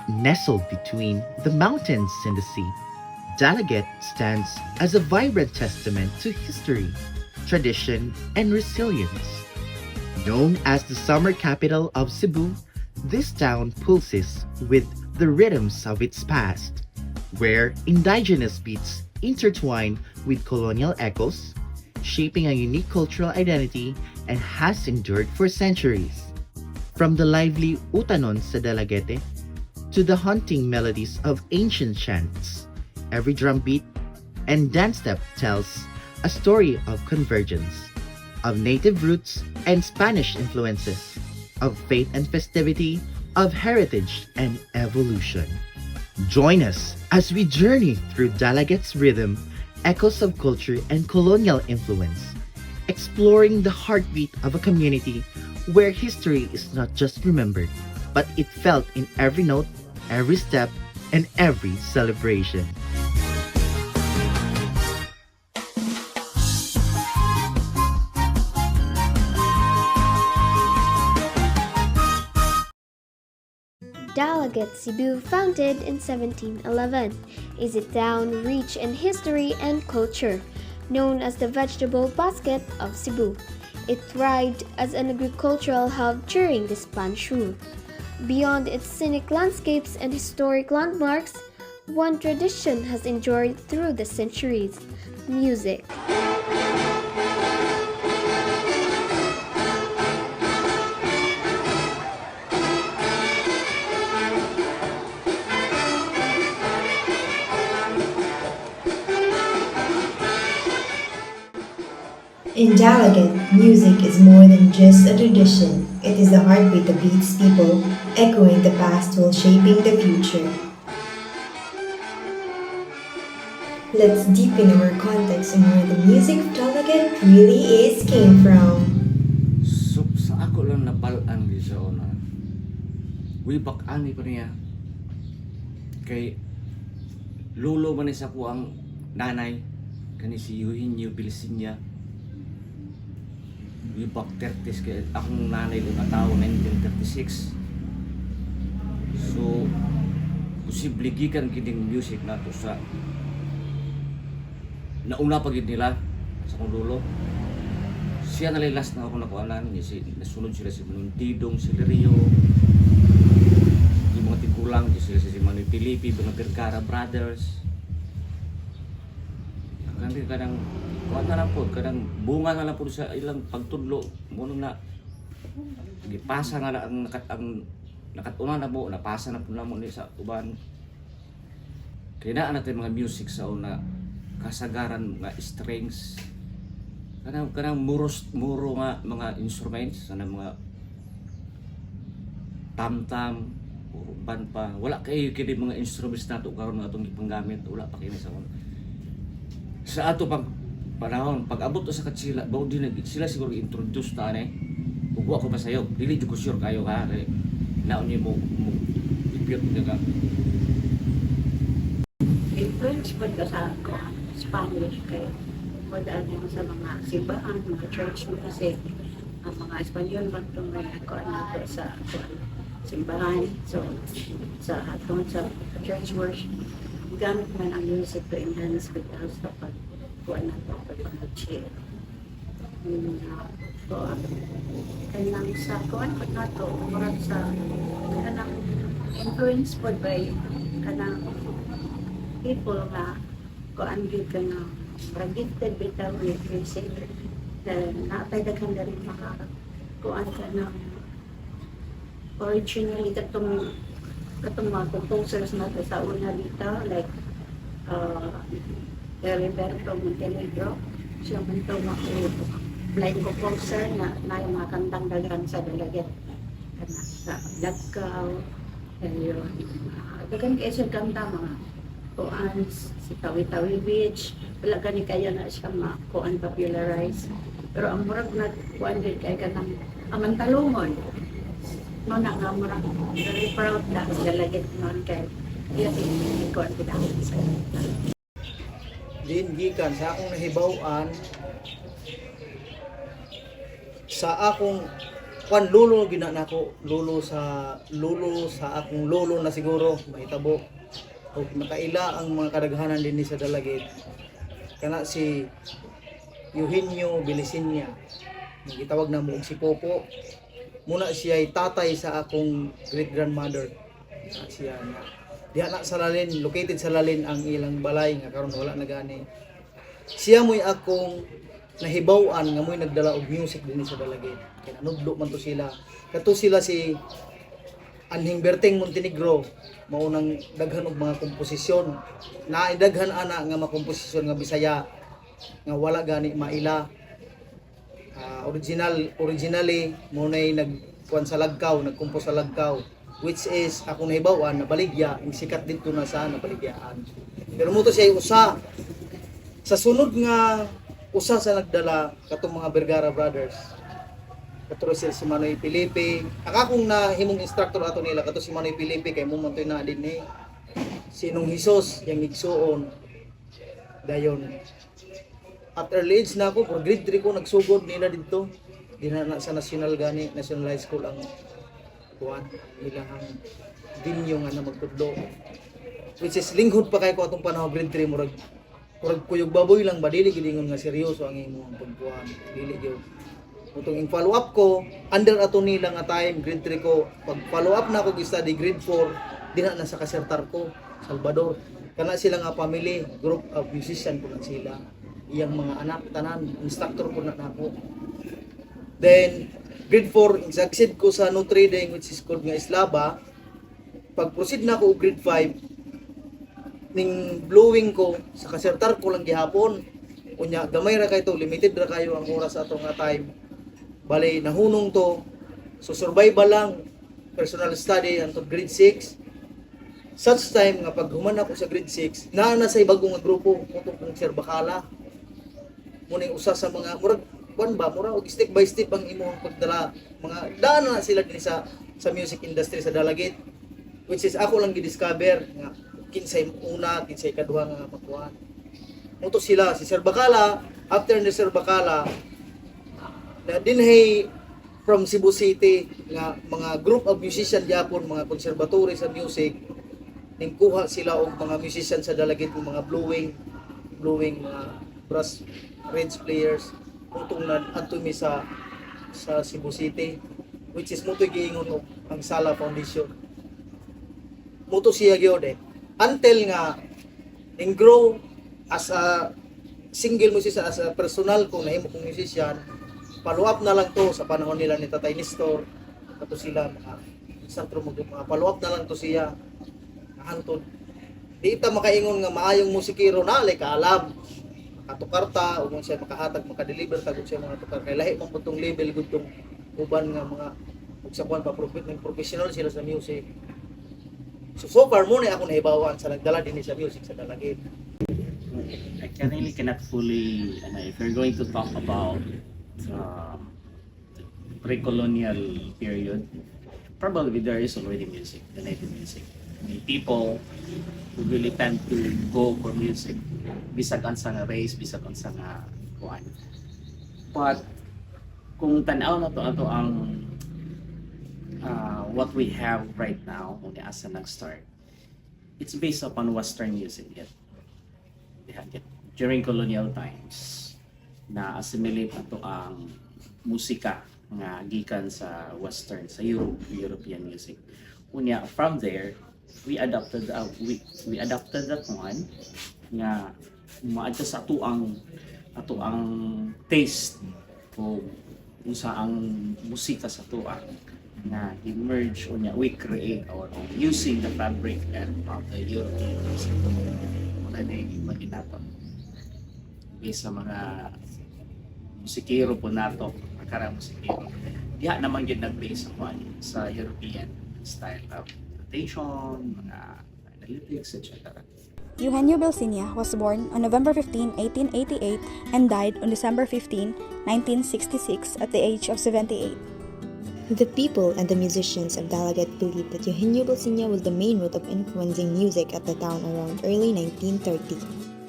Nestled between the mountains and the sea, Dalaget stands as a vibrant testament to history, tradition, and resilience. Known as the summer capital of Cebu, this town pulses with the rhythms of its past, where indigenous beats intertwine with colonial echoes, shaping a unique cultural identity and has endured for centuries. From the lively utanon sa Dalagete to the haunting melodies of ancient chants, every drumbeat and dance step tells a story of convergence, of native roots and Spanish influences, of faith and festivity, of heritage and evolution. Join us as we journey through Dalaget's rhythm, echoes of culture and colonial influence, exploring the heartbeat of a community where history is not just remembered, but it felt in every note, every step, and every celebration. Dalagat Cebu, founded in 1711, is a town rich in history and culture, known as the vegetable basket of Cebu. It thrived as an agricultural hub during the Spanish rule. Beyond its scenic landscapes and historic landmarks, one tradition has endured through the centuries: music. In Dalagat, music is more than just a tradition. It is the heartbeat that beats people, echoing the past while shaping the future. Let's deepen our context on where the music of Dalagat really is came from. So, sa ako lang nabalaan di sa una. Uy, ani pa niya. Kay lulo man sa ko ang nanay kani si Eugenio Pilsinya. Uy, 30s kay akong nanay ko natawo 1936. So, posible gikan kining music nato sa nauna pa gid nila sa kong lulo. Siya nalilas na ako nakuanan ni si nasunod sila si Manundidong, si Lirio, yung mga tigulang sila si Manoy Pilipi, mga Vergara Brothers. Kasi kadang kuha na lang po, kadang bunga na lang po sa ilang pagtudlo mo na gipasa nga ang nakatuna na mo, napasa na po na mo ni sa uban. Kaya na natin mga music sa una kasagaran mga strings, kanang muro nga mga instruments, sana mga tam-tam, ban pa. Wala kayo kini mga instruments nato karon nga atong ipanggamit, wala pa kini sa ato pag panahon pag abot sa katsila bawo din sila siguro introduce ta ani. Ug wa ko pa sayo, dili jud ko sure kayo ha kay naon ni mo ipiyot nga. Influence po ka sa Spanish kaya modaan mo sa mga simbahan, mga church mo kasi ang mga Espanyol man itong may ako nato sa simbahan. So sa atong sa church worship gamit man ang music to enhance with us sa pagkuha nato pag-chill. So kanang sa kuha po nato murag sa kanang influence po by kanang people nga kuan gyud ka nga gifted bitaw with music na natay daghan dali kuan ka na originally katong mga composers natin sa una dito like Heriberto Montenegro, siya man ito mga blind composer na yung mga kantang daghan sa Dalaget kana sa Dagkaw ayun daghan kayo siya kanta mga kuan si Tawi-Tawi Beach wala gani kaya na siya mga kuan popularize pero ang murag na kuan din kaya ka ng amantalungon no na nga murag very proud na sa Dalaget noon kay iya kuan kita sa din gikan sa akong nahibaw-an sa akong kwan lulo gina nako, lulo sa akong lulo na siguro mahitabo. Og nakaila ang mga kadaghanan dinhi sa Dalagit. Kana si Eugenio Belisinia. Gitawag na mo og si Popo. Muna siya ay tatay sa akong great grandmother. Siya na diha na sa Lalin, located sa Lalin ang ilang balay nga karon wala na gani. Siya mo'y akong nahibaw-an nga mo'y nagdala og music dinhi sa Dalagit. Kaya nanudlo man to sila. Kato sila si Anhing Berteng Montenegro, maunang daghan og mga komposisyon. Naidaghan ana nga mga komposisyon nga Bisaya nga wala gani maila. Originally mo nay nagkuan sa Lagkaw, nagkumpos sa Lagkaw, which is ako nahibaw-an na Baligya, ang sikat dito na sa Baligyaan. Pero mo to siya usa sa sunod nga usa sa nagdala katong mga Vergara brothers. Kato si Manoy Felipe. Akong nahimong instructor ato nila kato si Manoy Felipe kay mo man toy na din ni Sinong Hesus yang igsuon. Dayon. At early age na ako, for grade 3 ko nagsugod nila dito. Di na sa national high school ang kuan ilang dinyo nga na magtudlo. Which is linghod pa kay ko atong panahon grade 3 murag kuyog baboy lang ba dili gilingon nga seryoso ang imong pagkuan. Dili gyud. Utong ing follow up ko under ato nila nga time grade 3 ko pag follow up na ako gi-study grade 4 di na sa Casertar ko Salvador. Kana sila nga family group of musician ko na sila. Iyang mga anak tanan instructor ko na nako. Then grade 4 succeed ko sa Notre Dame which is called nga Islaba. Pag proceed na ako grade 5 ning blowing ko sa Casertar ko lang gihapon. Unya gamay ra kay to limited ra kayo ang oras ato nga time. Bali nahunong to so survival lang personal study until grade 6. Such time nga pag human ako sa grade 6 naa na sa bagong nga grupo mutong kong Sir Bacala. Muna usa sa mga murag og step by step ang imong pagdala mga daan na sila din sa music industry sa Dalagit which is ako lang gidiscover nga kinsay una kinsay kaduha nga makuha moto sila si Sir Bacala after ni Sir Bacala na dinhay from Cebu City nga mga group of musician gyapon mga conservatory sa music ning kuha sila og mga musician sa Dalagit mga blowing mga brass range players utong na adto mi sa Cebu City which is muto giingon og ang Sala Foundation muto siya gyud until nga ning grow as a single musician as a personal ko nahimo kong musician follow up na lang to sa panahon nila ni Tatay Nestor kato sila mga follow up na lang to siya hantod di ta makaingon nga maayong musikero na lay kaalam katukarta o kung siya makahatag makadeliver tagod siya mga tukar kay lahi man putong level gud tong uban nga mga ug sa kwan pa professional sila sa music so far mo na ako nahibawan sa nagdala din sa music sa Dalagit. I can really cannot fully if you're going to talk about the pre-colonial period probably there is already music, the native music. The people who really tend to go for music bisag unsa nga race, bisag unsa nga kuan. But kung tan-aw na to ato ang what we have right now kung asa nag-start, it's based upon Western music yet. During colonial times na assimilate nato ang musika nga gikan sa Western, sa European music. Unya from there we adopted that one nga maadto sa ato ang taste o unsa ang musika sa ato na emerge unya we create our own using the fabric and of the European music. Muna ni maginato sa mga musikero po nato karang musikero diha naman gyud nag-base sa European style of notation, mga analytics, etc. Eugenio Belisinia was born on November 15, 1888 and died on December 15, 1966 at the age of 78. The people and the musicians of Dalagat believe that Eugenio Belisinia was the main root of influencing music at the town around early 1930.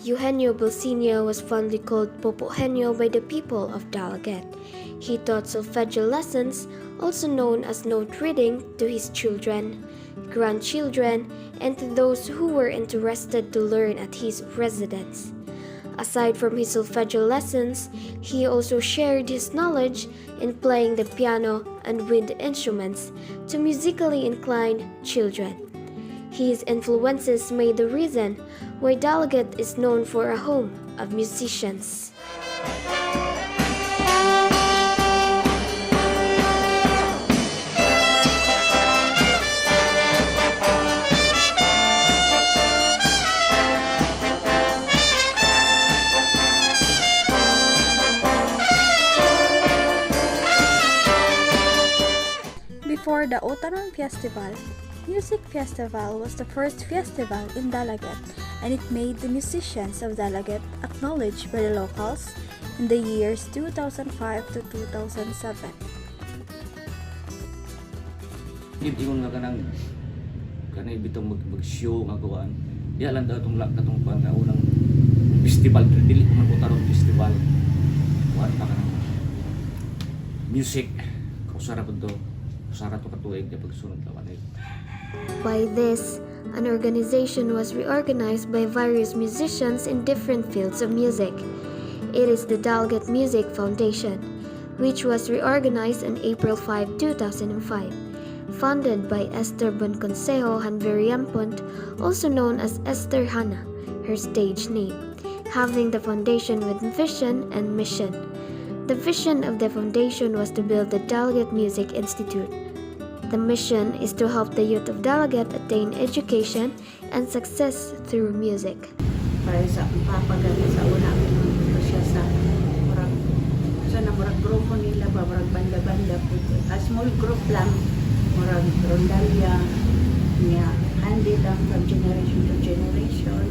Eugenio Bolsinio was fondly called Popo Henyo by the people of Dalaget. He taught solfeggio lessons, also known as note reading, to his children, grandchildren, and to those who were interested to learn at his residence. Aside from his solfeggio lessons, he also shared his knowledge in playing the piano and wind instruments to musically inclined children. His influences made the reason why Dalaget is known for a home of musicians. Before the Otaron Festival, Music Festival was the first festival in Dalaget, and it made the musicians of Dalaget acknowledged by the locals in the years 2005 to 2007. Ingon nga kanay bitong mag-show nga kuan. Diya lang daw itong katong kuan nga unang festival, dili man Otaron Festival. Kuan pa kanang music. Kausara po to. Kausara to katuig na pagsunod lawan. By this, an organization was reorganized by various musicians in different fields of music. It is the Dalaget Music Foundation, which was reorganized on April 5, 2005. Funded by Esther Bonconsejo Hanveriampont, also known as Esther Hana, her stage name, having the foundation with vision and mission. The vision of the foundation was to build the Dalaget Music Institute. The mission is to help the youth of Dalaget attain education and success through music. Para sa papagali sa una, ito siya sa murag grupo nila ba, murag banda-banda po. A small group lang, murag rondalya, niya, handed lang from generation to generation.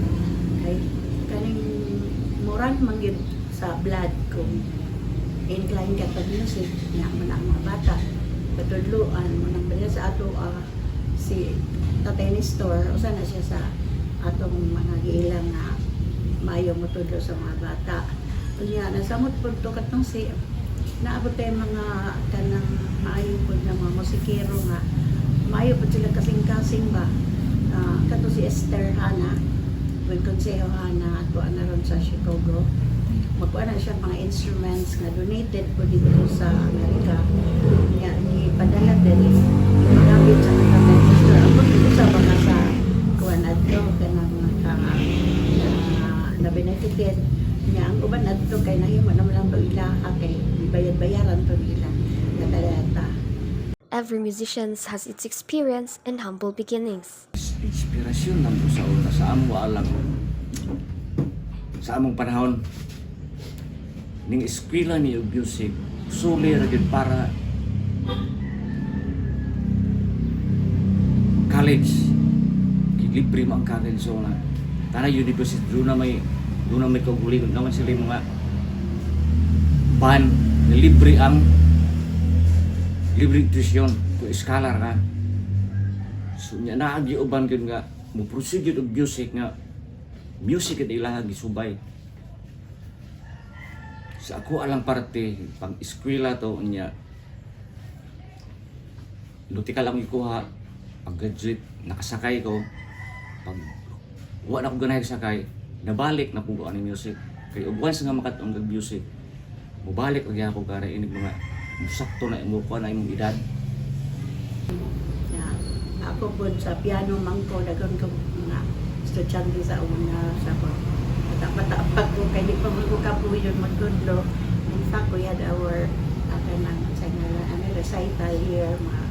Kay kaning murag manggid sa blood kung incline ka sa music, niya man ang mga bata. Patudluan mo nang bala sa ato si Tatay Nestor, usa na siya sa atong mga giilang nga maayo mo tudlo sa mga bata. Unya nasamot pud to katong si naabot tay mga kanang maayo pud na mga musikero nga maayo pud sila kasing-kasing ba. Kato si Esther Hana, Bonconsejo Hana, ato na ron sa Chicago. Magkuha na siya mga instruments nga donated po dito sa Amerika. Nga, ipadala din. Ipagamit sa Tatay Nestor. Ako dito sa mga sa kuha na ito, na benefited. Nga, ang uban na ito, kay nahimo naman lang ito ilaha, kay bayad-bayaran ito nila. Nakalata. Every musician has its experience and humble beginnings. Inspirasyon lang po sa una, sa among alam. Sa among panahon, ning eskwela ni music suli ra gyud para college libre man college so na tara university doon na may kagulingon naman sila mga band na libre tuition to scholar ka so nya naagi uban gyud nga mo proceed gyud og music at ilaha gisubay. Sa ako alang parte, pag eskwela to niya, luti ka lang ikuha, pag graduate, nakasakay ko, pag wala ko ganay sakay, nabalik na po ang music. Kaya once nga makatong music, mabalik lagi ako kaya inig mga musakto na imukuha na imong edad. Ako po sa piano mangko, dagon ko mga estudyante sa una sa ko. Bata-bata ko, kaya di pa mo kapuyon magtudlo. In fact, we had our recital here, mga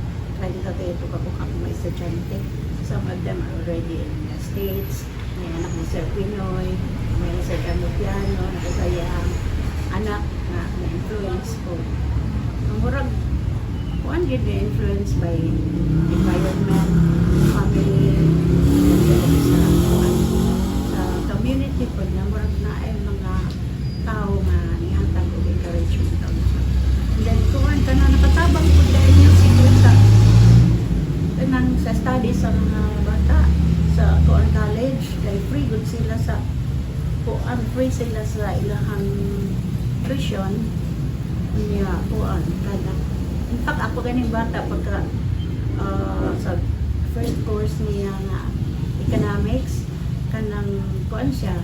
20-30 pa po ako mga estudyante. Some of them are already in the States. May anak ni Sir Pinoy, may Sir Carlo Piano, nakasayang anak na na-influence ko. Ang murag, kuan yun na-influence by environment, family, community po na murag na ay mga tao nga nihatag o encouragement daw na. Then kuhan ka na nakatabang po dahil yung sigurta sa studies sa mga bata sa Kuan College dahil free good sila sa kuan free sila sa ilahang tuition niya kuan kada. In fact ako ganing bata pagka sa first course niya nga economics kanang kuan siya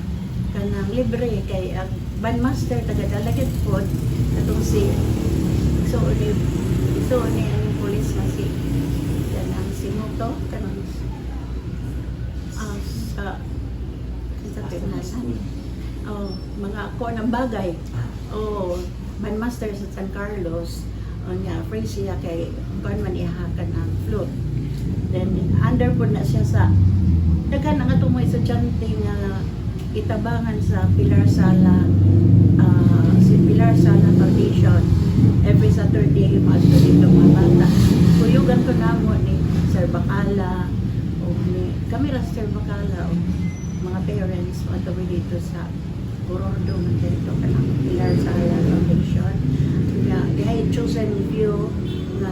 kanang libre kay ang bandmaster taga Dalaget pod katong si so ni ang police man si kanang si Moto kanang sa Pinasan. Oh, mga kuan ng bagay. Oh, bandmaster sa San Carlos. Niya, free siya kay kuan man ihahakan ang flute. Then, under po na siya sa daghan ang atong mga estudyante nga itabangan sa Pilar Sala si Pilar Sala Foundation. Every Saturday, maadto dito mga bata. Kuyugan ko namo ni Sir Bacala o ni kami ra Sir Bacala o mga parents maadto dito sa Borordo man dito kanang Pilar Sala Foundation. Dihay chosen few na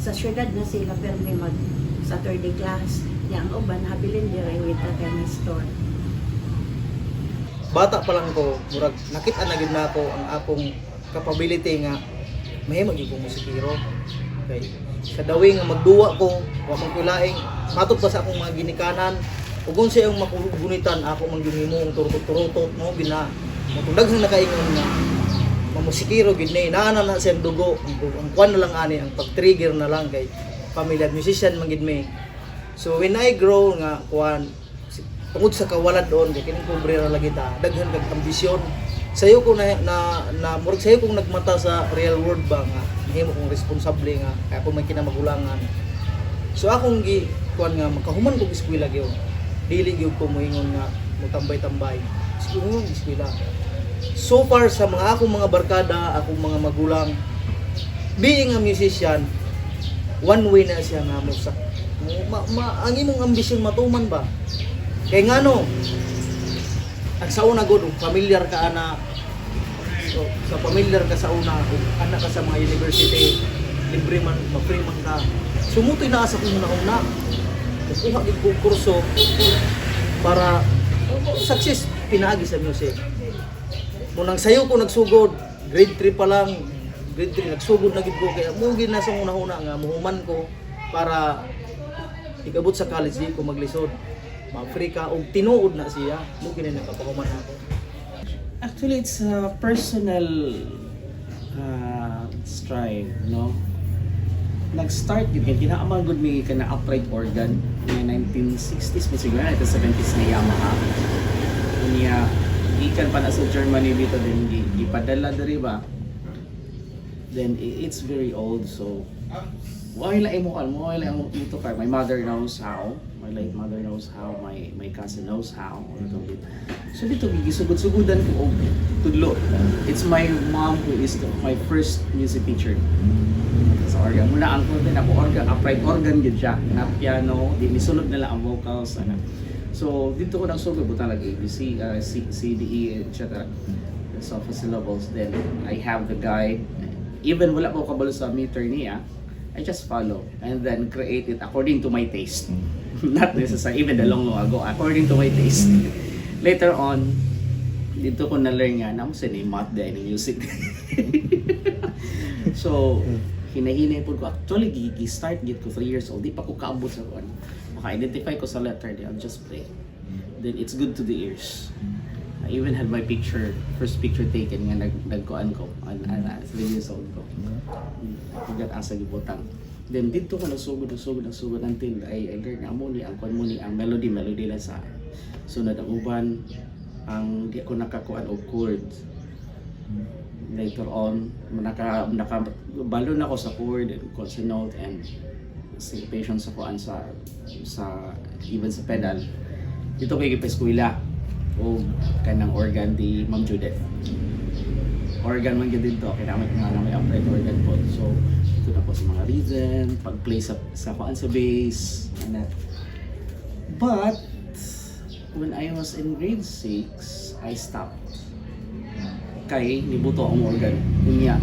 sa syudad na sila pero may mag Saturday class niya ang uban habilin dire with the chemist store. Bata pa lang ko, murag nakita na gid nako ang akong capability nga mahimo gyud ko musikero. Okay. Kadawing nga magduwa ko, wa man ko laing matod pa sa akong mga ginikanan. Ug unsa yung makugunitan ako man gyud himong turutot-turutot mo bina. Matugdag sa nakaingon nga mamusikero gid ni naana na siyang dugo. Ang kwan na lang ani ang pag-trigger na lang kay pamilya musician man gid me. So when I grow nga kwan tungod sa kawalad doon kay kining pobre ra lagi ta daghan kag ambisyon sayo ko na murag sayo kong nagmata sa real world ba nga mahimo kong responsable nga kay ako may kinamagulangan so akong gi kuan nga makahuman kog eskwela gyud dili gyud ko moingon nga motambay-tambay eskwela so far sa mga akong mga barkada akong mga magulang being a musician one way na siya nga mo sa ang imong ambisyon matuman ba kay ngano ang sa una gud familiar ka ana so sa familiar ka sa una ug anak ka sa mga university libre man ma-free man ka sumutoy na sa kung una kuha gid ko kurso para success pinaagi sa music munang sayo ko nagsugod grade 3 pa lang grade 3 nagsugod na gid ko kaya mo gid na sa una nga muhuman ko para ikabot sa college di ko maglisod ma-free ka og tinuod na siya mo kini nakapahuman ako. Actually, it's a personal strive, no? Nag-start yun, kaya kinaaman good may ka na upright organ ng 1960s, but siguro na ito 70s na Yamaha. Kanya, ikan pa na sa Germany dito din, ipadala diri ba? Then, it's very old, so wala mo ito ka. My mother knows how. My late mother knows how. My cousin knows how. So dito gisugod-sugudan ko og tudlo. It's my mom who is my first music teacher. Sa organ. Muna ang ko din ako organ, upright organ gid siya. Na piano, di misulod nila ang vocals ana. So dito ko nang sugod butang lagi ABC, C, D, E, etc. So for syllables then I have the guide. Even wala ko kabalo sa meter niya. I just follow and then create it according to my taste. Not necessarily even the long ago, according to my taste. Later on, dito ko na-learn nga na ni math din ni music. So, hinahinay po ko. Actually, start git ko 3 years old. Di pa ko kaabot sa kuan. Maka-identify ko sa letter, I'll just play. Then it's good to the ears. I even had my first picture taken nga nagkuan ko. 3 years old ko. Pagkat asa gibutang. Then dito ko nasugod until I learned ang melody lang sa sunod ang uban ang di ako nakakuan og chords. Later on nakabalo na ako sa chord and consonant note and syncopation sa kuan sa even sa pedal. Dito kay gipeskwela o kanang organ di Ma'am Judith. Organ man gid dito kaya may upright organ po. So ito na po sa mga rhythm, pag-play sa kuan sa bass and that. But when I was in grade 6, I stopped. Kay nibuto ang organ. Kunya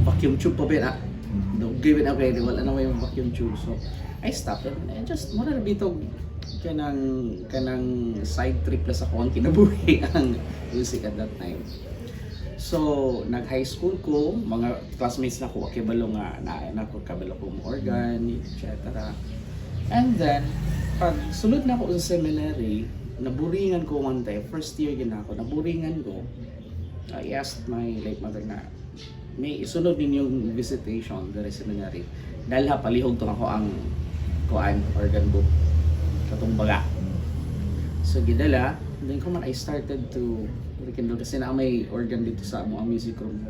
vacuum tube pa ba? Don't give it away, wala na may vacuum tube. So I stopped and just mura na bitog kanang side trip la sa ko ang kinabuhi ang music at that time. So, nag-high school ko, mga classmates na ko, kabalo nga, na ko kabalo ko mo organ, etc. And then, pag sulod na ako sa seminary, naburingan ko one time, first year yun ako, naburingan ko, I asked my late mother na, may isunod ninyong visitation dari seminary, dahil palihog to ako ang kuan organ book, katong baga. So, gidala, then ko man I started to rekindle kasi na may organ dito sa ang music room.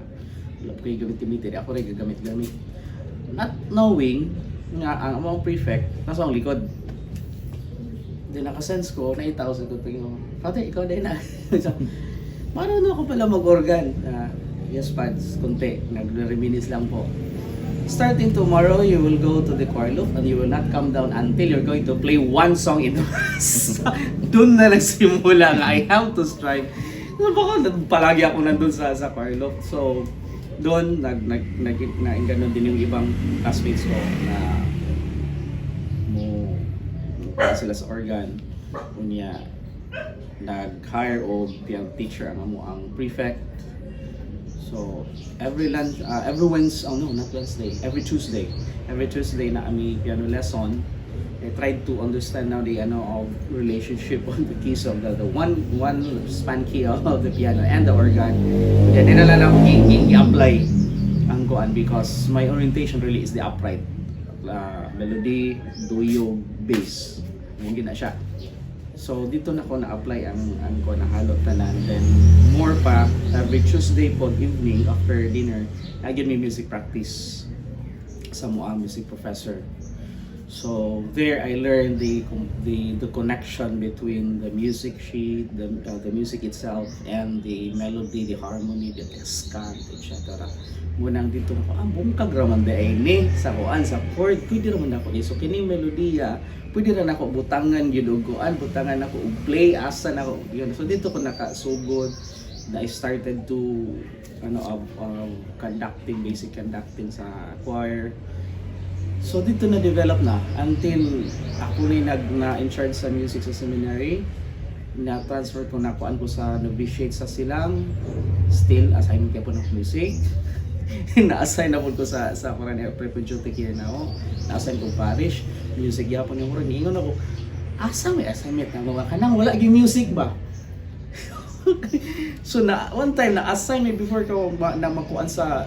Wala ko yung gamit-gamitin. Ako rin gagamit-gamit. Not knowing nga ang among prefect nasa ang likod. Then nakasense ko, naitaw sa ko tingin, Father, ikaw din na. Marunong ako pala mag-organ. Yes, Pads, kunti. Nag-reminis lang po. Starting tomorrow, you will go to the choir loft and you will not come down until you're going to play one song in the mass. Doon na nagsimula nga, I have to strive. Baka palagi ako nandun sa choir loft. So, doon, ganon din yung ibang classmates ko na mo sila sa organ. Unya, nag-hire o piano teacher ang prefect. So, every Tuesday na kami piano lesson, I tried to understand now the of relationship on the keys of the one span key of the piano and the organ. Then dinala na ako i-apply ang kuan because my orientation really is the upright. Melody, duyo, bass. Yung gina siya. So dito na ko na-apply ang ko na halot tanan. Then more pa every Tuesday po evening after dinner, I give me music practice sa moang music professor. So there I learned the connection between the music sheet, the music itself, and the melody, the harmony, the descant, etc. Munang dito na ko, bungkag raman ba ay ni sa kuan sa chord, pwede raman ako so kini melodiya, pwede rin ako butangan ginuguan, butangan ako play asa na ako yun. So dito ko nakasugod na I started to conducting, basic conducting sa choir. So dito na develop na until ako na in charge sa music sa seminary. Na transfer ko na kuan ko sa novitiate sa Silang, still assignment ko ng music. Na-assign na po ko sa parang pre-patriotic here na ako. Na-assign ko parish, music yapon yung murag. Ingon ako, asa may assignment na mga kanang wala yung music ba? So na one time na-assign me before ko na makuan sa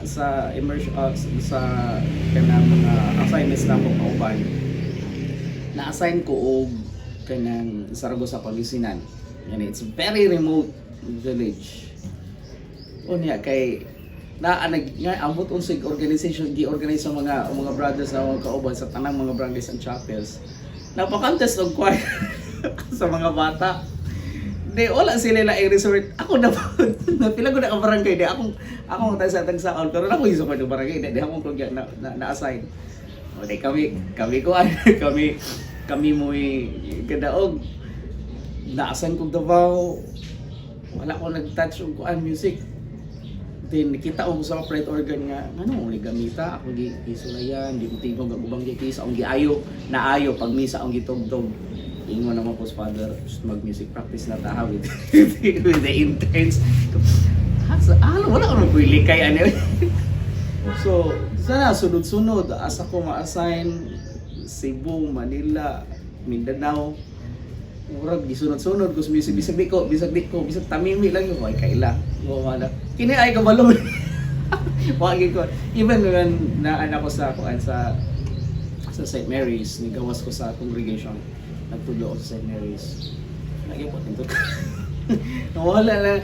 immersion sa kanang mga assignments na mo kauban. Na-assign ko og kanang Saragossa Pangasinan. And it's very remote village. Unya kay ambot unsig organization gi-organize sa mga brothers na mga kauban sa tanang mga barangays and chapels. Napaka-contest og choir sa mga bata. Di wala sila na i-resort. Ako na pila ko na ka barangay di akong tagsa-tagsaon pero ako iso ko ng barangay di akong na-assign. O di kami ko kami mo gadaog na-assign kong Davao. Wala ko nag-touch og kuan music. Then nakita ko sa upright organ nga ni gamita ako gi isulayan di ko tingog ang ubang gikisa ang giayo naayo pag misa ang gitugtog ingon naman po sa father mag music practice na ta with the interns wala ko nang pili kay ano. So sana sunod-sunod asa ko ma-assign Cebu, Manila, Mindanao. Murag gisunod-sunod ko sa music bisag di ko bisag tamimi lang yung kaila mo wala kini ay kabalo wagi ko even when na anak ko sa kuan sa St. Mary's nigawas ko sa congregation nagtudlo ako sa St. Mary's lagi po tinto wala lang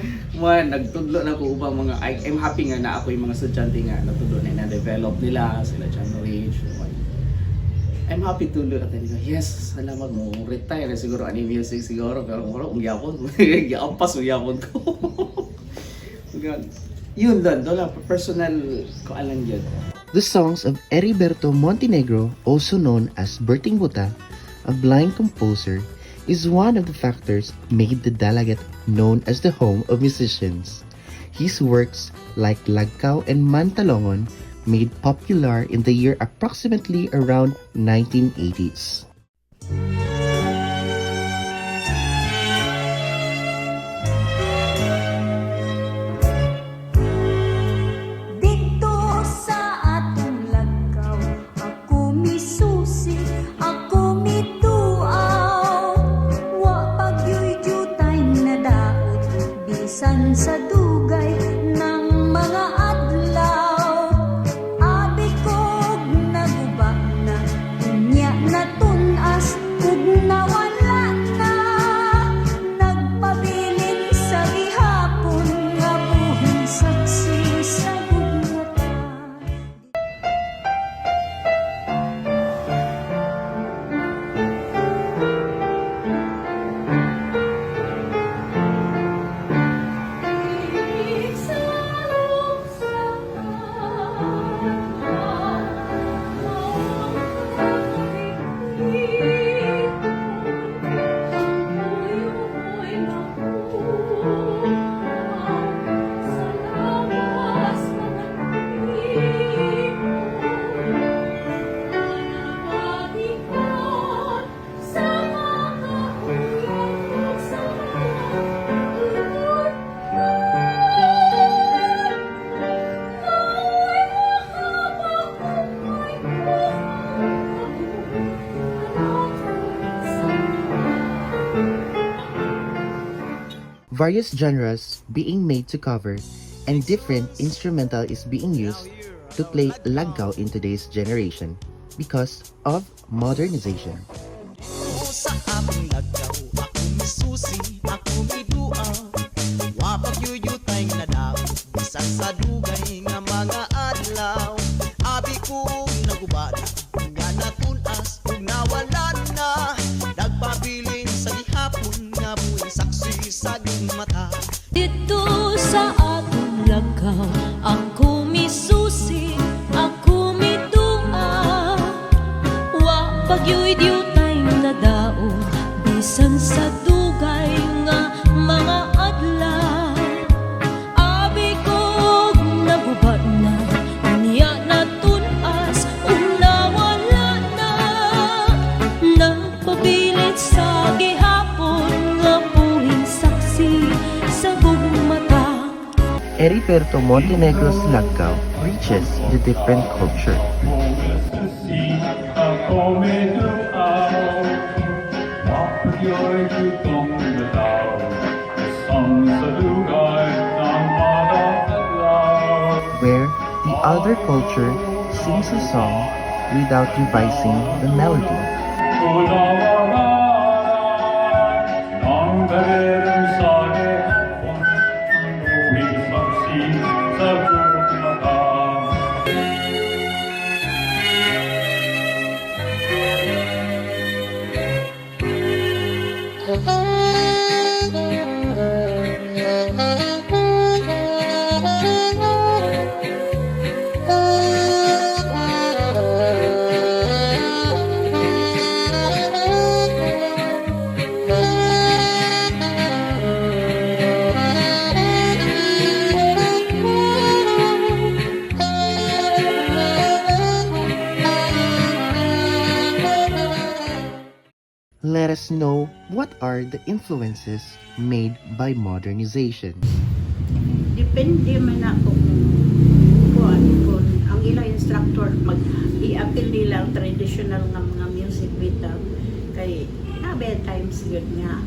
nagtudlo na ko ubang mga I'm happy nga na ako yung mga estudyante nga nagtudlo na develop nila sila John Rich. I'm happy to look at it. Yes, salamat mo. Retire na siguro ani music siguro pero mura gyapon. Gyampas gyapon ko. Yun doon na personal ko alam yun. The songs of Heriberto Montenegro, also known as Berting Buta, a blind composer, is one of the factors made the Dalaget known as the home of musicians. His works like Lagkaw and Mantalongon made popular in the year approximately around 1980s. Dito sa atong lagaw, ako misusi, ako mituaw. Wa pagyuy-jutay na daot, bisan sa dugay ng mga adlaw. Abi kog nagubak na, unya na tunas, ug nawala na. Nagpabilin sa gihapon nga buhing saksi sa gugmata. Various genres being made to cover and different instrumental is being used to play lagkaw in today's generation because of modernization. Sa aming lagaw, ako misusi, ako midua. Wapag yuyutay na daw, bisan sa dugay nga mga adlaw. Abi ko nagubad, nga natunas, ug nawala na. Nagpabilin sa gihapon, nga buwing saksi sa mata. Dito sa atong lagaw, ako misusi, ako midua. Wa pagyuy-yutay na daon, bisan sa dugay nga mga adlaw. Abi kog nagubat na, unya na tunas, ug nawala na. Nagpabilit sa gihapon nga buhing saksi sa gugmata. Heriberto Montenegro's lagkaw reaches the different culture. Where the other culture sings a song without revising the melody. Let us know what are the influences made by modernization. Depende man na kung ang ilang instructor mag-i-appeal nila ang traditional nga mga music bitaw kay nabe times yun nga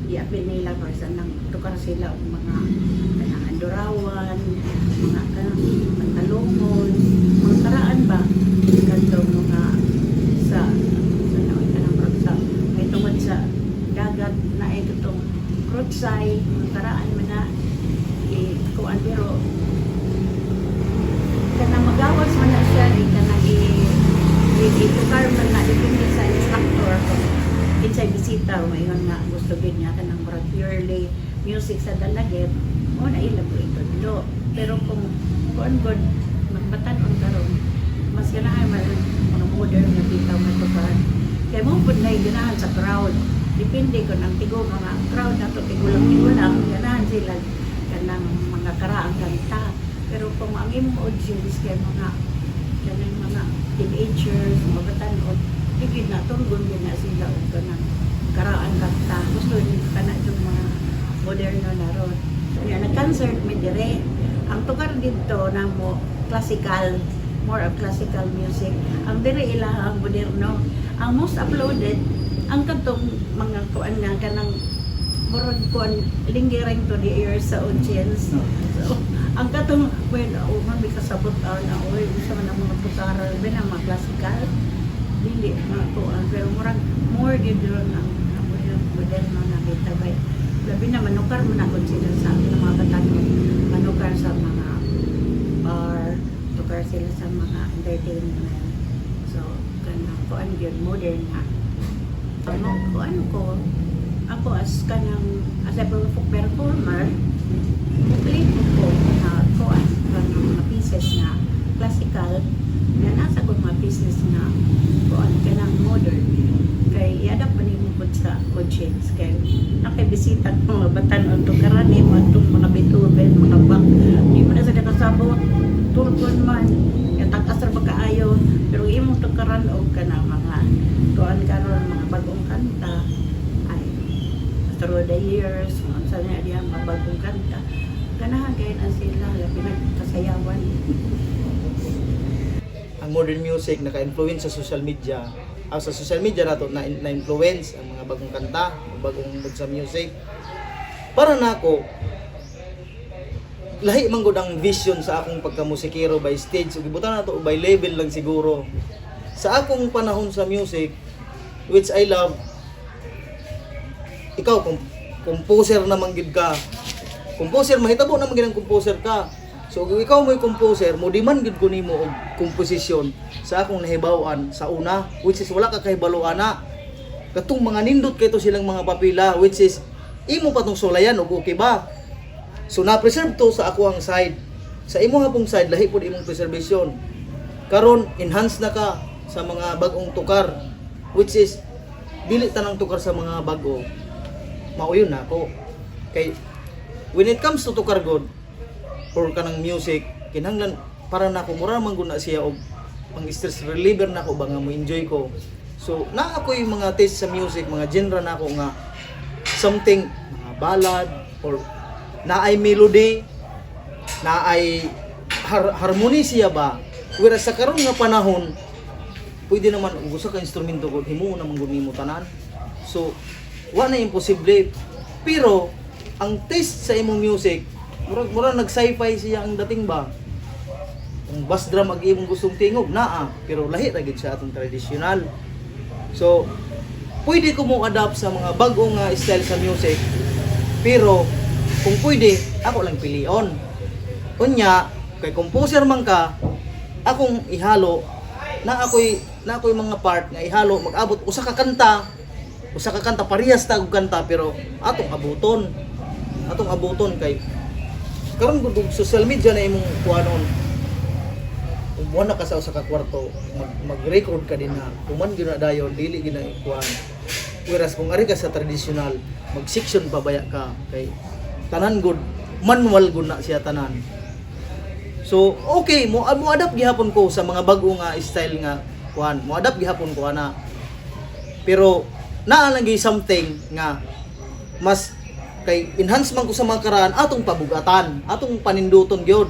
i-appeal nila kasi nang tukar sila og mga kanang andurawan, mga kanang pantalongon, mga karaan ba kanto mga sa kanang protsa ay tungod sa dagat na ay itong krutsay, mga karaan man na kuan pero kanang magawas man na siya kanang i-tukar man na depende sa instructor kung kinsay bisita mayon nga gusto gid niya kanang purely music sa Dalaget o na ila po ito do pero kung kuan god magbatan-on karon mas ganahan man mga modern nga bitaw nga tukar kay mo pud nay ganahan sa crowd depende kung ang tigo mga crowd nato tigulang ganahan sila kanang mga karaang kanta pero kung ang imong audience kay mga kanang mga teenagers, mga batanon, higit na tunggon din na sila o kanang karaan kanta. Gusto nyo ka na itong mga moderno na ron. Kaya nag-concert mi dire. Ang tukar dito na mo, classical, more of classical music. Ang dire ilahang moderno. Ang most uploaded, ang katong mga kuan nga kanang murag kuan lingering to the ears sa audience. So, ang katong when man may kasabot na oy sa man ang mga tukaran ben ang mga classical dili mga kuan pero murag more gid ron ang moderno na kitabay. Labi na manukar mo na kung sila sa mga batanon, manukar sa mga bar, tukar sila sa mga entertainment. So, kanang kuan yun, modern na. Kuan ko, ako as kanang, as a performer, play ko na kuan, kanang mga pieces na classical, na nasa ko mga pieces na kuan, kanang modern. Kay i-adapt pa nimo po sa audience kay nakibisita ng mga batanon to karani mga Beethoven, mga Bach, di mo na sa nakasabot tulkon man tagas ra ba kaayo pero imong tukaran og kana mga tuan karon mga bagong kanta ay through the years unsa na diha mga bagong kanta ganahan kay na sila labi nagkasayawan. Ang modern music naka-influence sa social media. Sa social media nato na-influence ang mga bagong kanta, bagong mood sa music. Para nako lahi man gud ang vision sa akong pagkamusikero by stage ug gibutan nato by level lang siguro. Sa akong panahon sa music which I love, ikaw composer naman gid ka. Composer mahitabo naman gid ang composer ka. So kung ikaw mo'y composer, mo demand gid ko nimo og komposisyon sa akong nahibaw-an sa una, which is wala ka kahibalo-an na. Katong mga nindot kay to silang mga papila, which is imo pa tong sulayan og okay ba? So na-preserve to sa ako ang side. Sa imo nga pong side, lahi pod imong preservation. Karon enhance na ka sa mga bagong tukar, which is dili tanang tukar sa mga bago. Mauyon na ako. Kay when it comes to tukar god, or kanang music kinahanglan para nako mura man gud na siya og pang stress reliever nako ba nga mo enjoy ko. So na ako yung mga taste sa music, mga genre nako nga something mga ballad or na ay melody, na ay harmony siya ba. Whereas sa karon nga panahon pwede naman ug usa ka instrumento gud himo naman gud nimo tanan. So wa na imposible. Pero ang taste sa imong music murag nag-sci-fi siya ang dating ba. Ang bass drum ag imong gustong tingog naa, pero lahi ra gid sa atong traditional. So pwede ko mo adapt sa mga bagong style sa music. Pero kung pwede, ako lang pilion. Kunya, kay composer man ka, akong ihalo na ako'y mga part nga ihalo mag-abot usa ka kanta parehas ta og kanta pero atong abuton kay karon gud social media na imong kuanon. Kung buwan na ka sa usa ka kwarto, mag-record ka din na. Kuman gyud na dayon dili gyud na kuan. Whereas kung ari ka sa traditional, mag-section pabaya ka kay tanan gud manual gud na siya tanan. So okay, mo adapt gihapon ko sa mga bag-o nga style nga kuan. Mo adapt gihapon ko ana. Pero naa lang gyud something nga mas kay enhance man ko sa mga karaan atong pabugatan, atong paninduton gyud.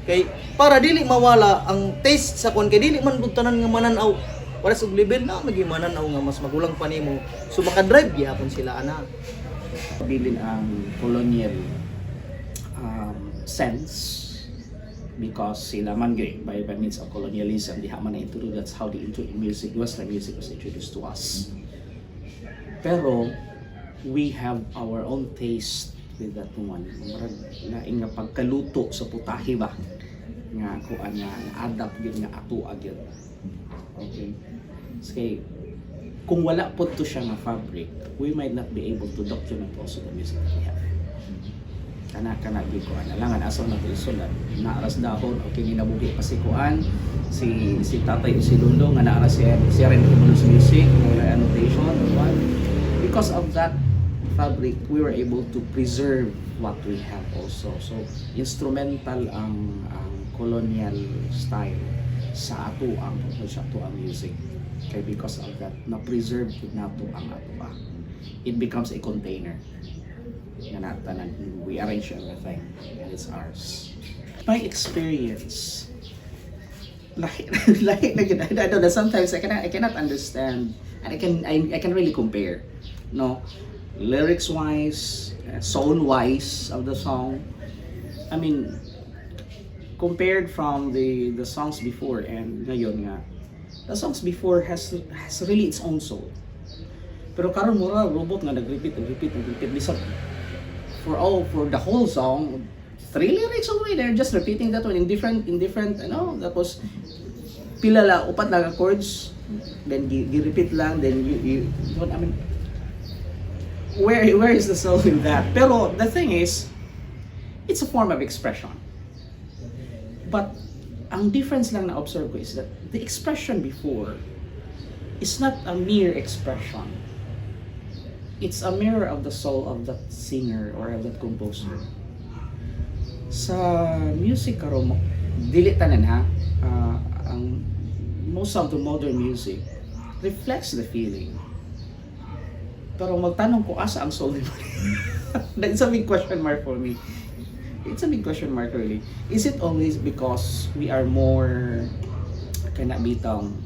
Kay para dili mawala ang taste sa kuan kay dili man gud tanan nga mananaw. Para sa level na magimananaw nga mas magulang pa nimo. So maka-drive gyapon sila ana. Bilin ang colonial sense because sila man gyud by means of colonialism diha man na-introduce. That's how the music, Western music was introduced to us. Pero we have our own taste with that one. Murag laing nga pagkaluto sa putahe ba nga kuan nga adapt gyud nga ato gyud. Okay. So, kung wala po to siya nga fabric, we might not be able to document also the music that we have. Kana gyud kuan alangan asaw na isulat naaras dahon o kini nabuhi pa si kuan si tatay si Lundo nga naara siya rin sa music wala annotation kuan. Because of that fabric, we were able to preserve what we have also. So, instrumental ang colonial style sa ato ang music. Okay, because of that, na-preserve nato ang ato. It becomes a container. We arrange everything and it's ours. My experience, like I don't know, sometimes I cannot understand, and I can really compare, no, lyrics wise, sound wise of the song. I mean, compared from the songs before and ngayon nga, the songs before has really its own soul. Pero karon mura robot nga nag-repeat. Listen, for the whole song, 3 lyrics away, they're just repeating that one in different tapos pila la upat na chords, then gi-repeat lang, then you what I mean, where is the soul in that? Pero the thing is, it's a form of expression. But ang difference lang na observe ko is that the expression before is not a mere expression. It's a mirror of the soul of that singer or of that composer. Sa music karon, dili tanan ha, ang most of the modern music reflects the feeling. Pero magtanong ko asa ang soul nimo. That's a big question mark for me. It's a big question mark really. Is it always because we are more kana bitang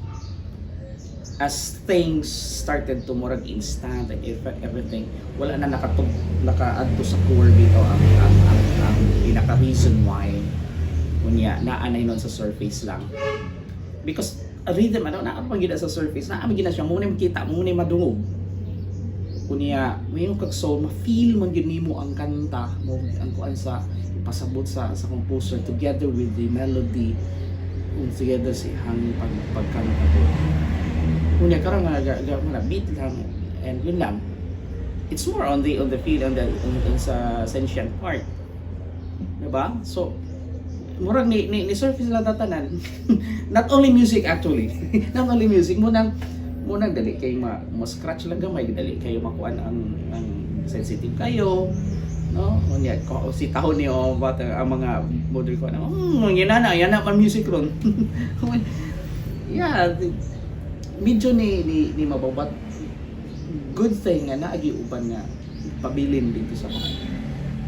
as things started to murag instant and everything, wala na naka-add to sa core dito ang pinaka reason why kunya naanay nun sa surface lang. Because a rhythm na pagida sa surface, naamig na siya muna makita, muna madungog. Kunya mayon kag soul, ma-feel man gyud nimo ang kanta mo, ang kuan sa pasabot sa composer together with the melody, together si hang pagkanta ko. Kunya karon nga beat lang and yun lang. It's more on the feel on sa sentient part. Diba? So murag ni surface lang tatanan. Not only music actually. Not only music, munang dali kay mo scratch lang gamay, dali kayo makuan ang sensitive kayo. No, unya ko si tahon niyo ang mga model ko na yan na man music ron. Yeah, medyo ni mababat. Good thing nga naagi uban nga pabilin dito sa mga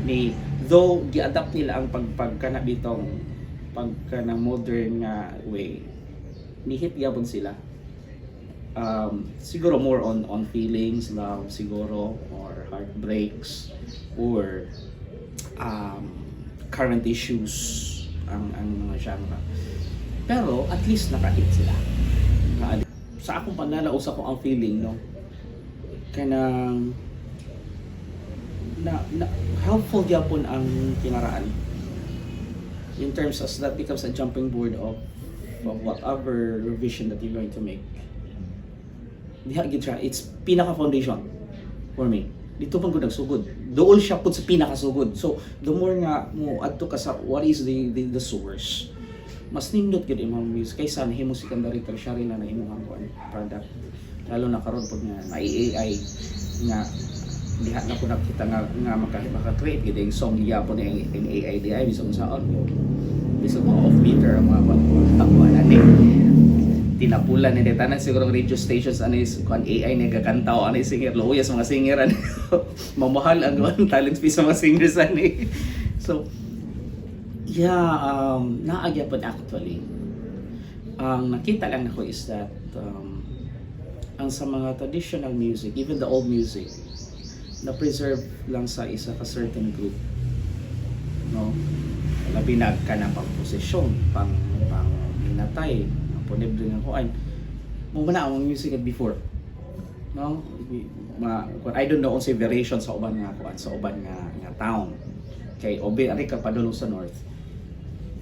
ni though gi-adapt nila ang pagkana bitong pagkana modern nga way, ni hit gyapon sila. Siguro more on feelings, love siguro, or heartbreaks, or current issues ang mga genre. Pero at least naka-hit sila. Sa akong pananaw sa ko ang feeling, no, kanang na helpful gyapon ang kinaraan in terms as that becomes a jumping board of whatever revision that you're going to make. Diha gid siya, it's pinaka foundation for me. Dito pang gud nagsugod, dool siya pud sa pinaka sugod. So the more nga mo adto ka sa what is the source, mas nindot gid imong music kaysa nahimo secondary tertiary na imong product. Lalo na karon pud nga may AI nga diha na ko nakita nga maka-create gid ang song gyapon ang AI di ay bisan sa audio. Bisan mo off meter ang mga pagtakwan ani. Tinapulan ni tanan siguro radio stations ani kon AI ni gakanta o ani singer loyas mga singer ani. Mamahal ang talent fee sa mga singers ani. So yeah, naagyapan actually. Ang nakita lang ako is that ang sa mga traditional music, even the old music, na-preserve lang sa isa ka certain group. No? Labi na ka na pang posisyon, pang minatay, punible ng kuan. Muna ang music at before. No? I don't know kung si variation sa uban nga kuan, sa uban nga town. Kay obi ari ka padulong sa north.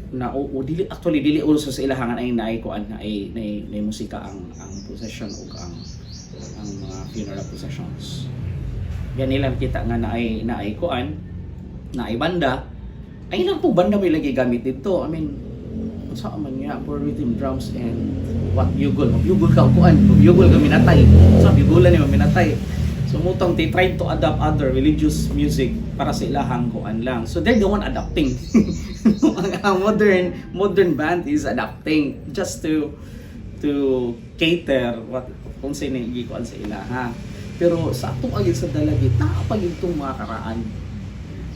Na dili ulo sa ilahangan ay naikuan na ay musika ang procession ug ang mga funeral processions. Yan nilang kita nga naay kuan, naay banda. Ay lang po banda may lagi gamit dito. I mean, sa man nga for rhythm drums and what yugol ka kuan, yugol ka minatay. Sa yugolan ni minatay. Sumutong they tried to adapt other religious music para sa ilahang kuan lang. So they're the one adapting. Ang modern band is adapting just to cater what kung sino gikuan sa ilaha. Pero sa atong agid sa dalagit naapag itong mga karaan.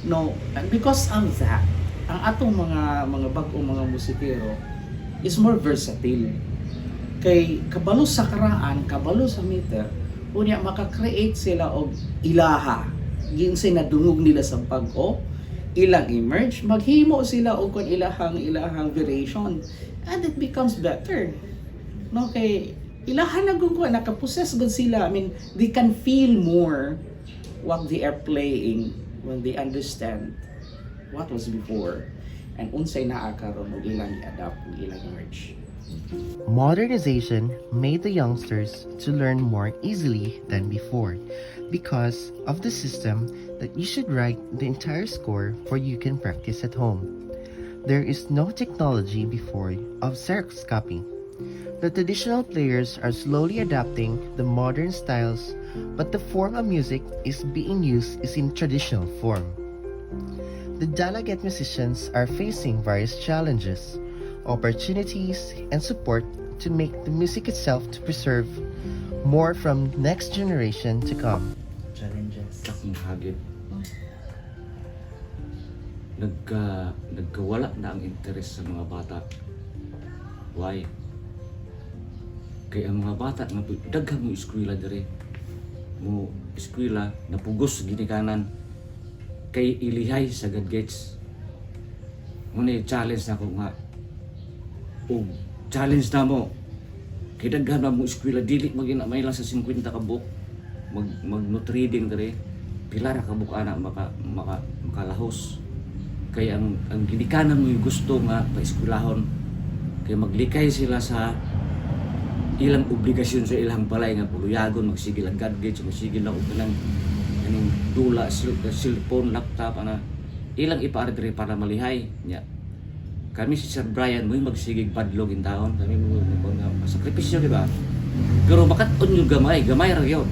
No, and because of that, ang atong mga bag-ong mga musikero is more versatile. Kay kabalo sa karaan, kabalo sa meter, unya maka-create sila og ilaha. Ginsay nadungog nila sa pag-o, ilang emerge, maghimo sila og kun ilahang variation, and it becomes better. No, kay ilahan na gud ko nakapossess gud sila. I mean, they can feel more what they are playing when they understand what was before and unsay naa karon og ilang i-adapt og ilang emerge. Modernization made the youngsters to learn more easily than before because of the system that you should write the entire score for you can practice at home. There is no technology before of Xerox copy. The traditional players are slowly adapting the modern styles, but the form of music is being used is in traditional form. The Dalaget musicians are facing various challenges, opportunities, and support to make the music itself to preserve more from next generation to come. Challenges. Sakong hagit. Nagkawala na ang interes sa mga bata. Why? Kaya ang mga bata nga daghang mo eskwela dire. Mo eskwela napugos ginikanan kay ilihay sa gadgets. Muna challenge na ko nga challenge na mo kay daghan mo eskwela dili magina may lang sa 50 ka book mag note reading dire pila ra ka book ana makalahos kay ang ginikanan mo gusto nga paeskwelahon kay maglikay sila sa ilang obligasyon sa ilang balay nga puluyagon magsigil ang gadgets magsigil lang og kanang dula cellphone laptop ana ilang ipaari dire para malihay nya. Kami si Sir Brian mo magsigig padlog in taon kami mo sakripisyo di ba pero makat-on yung gamay ra gyud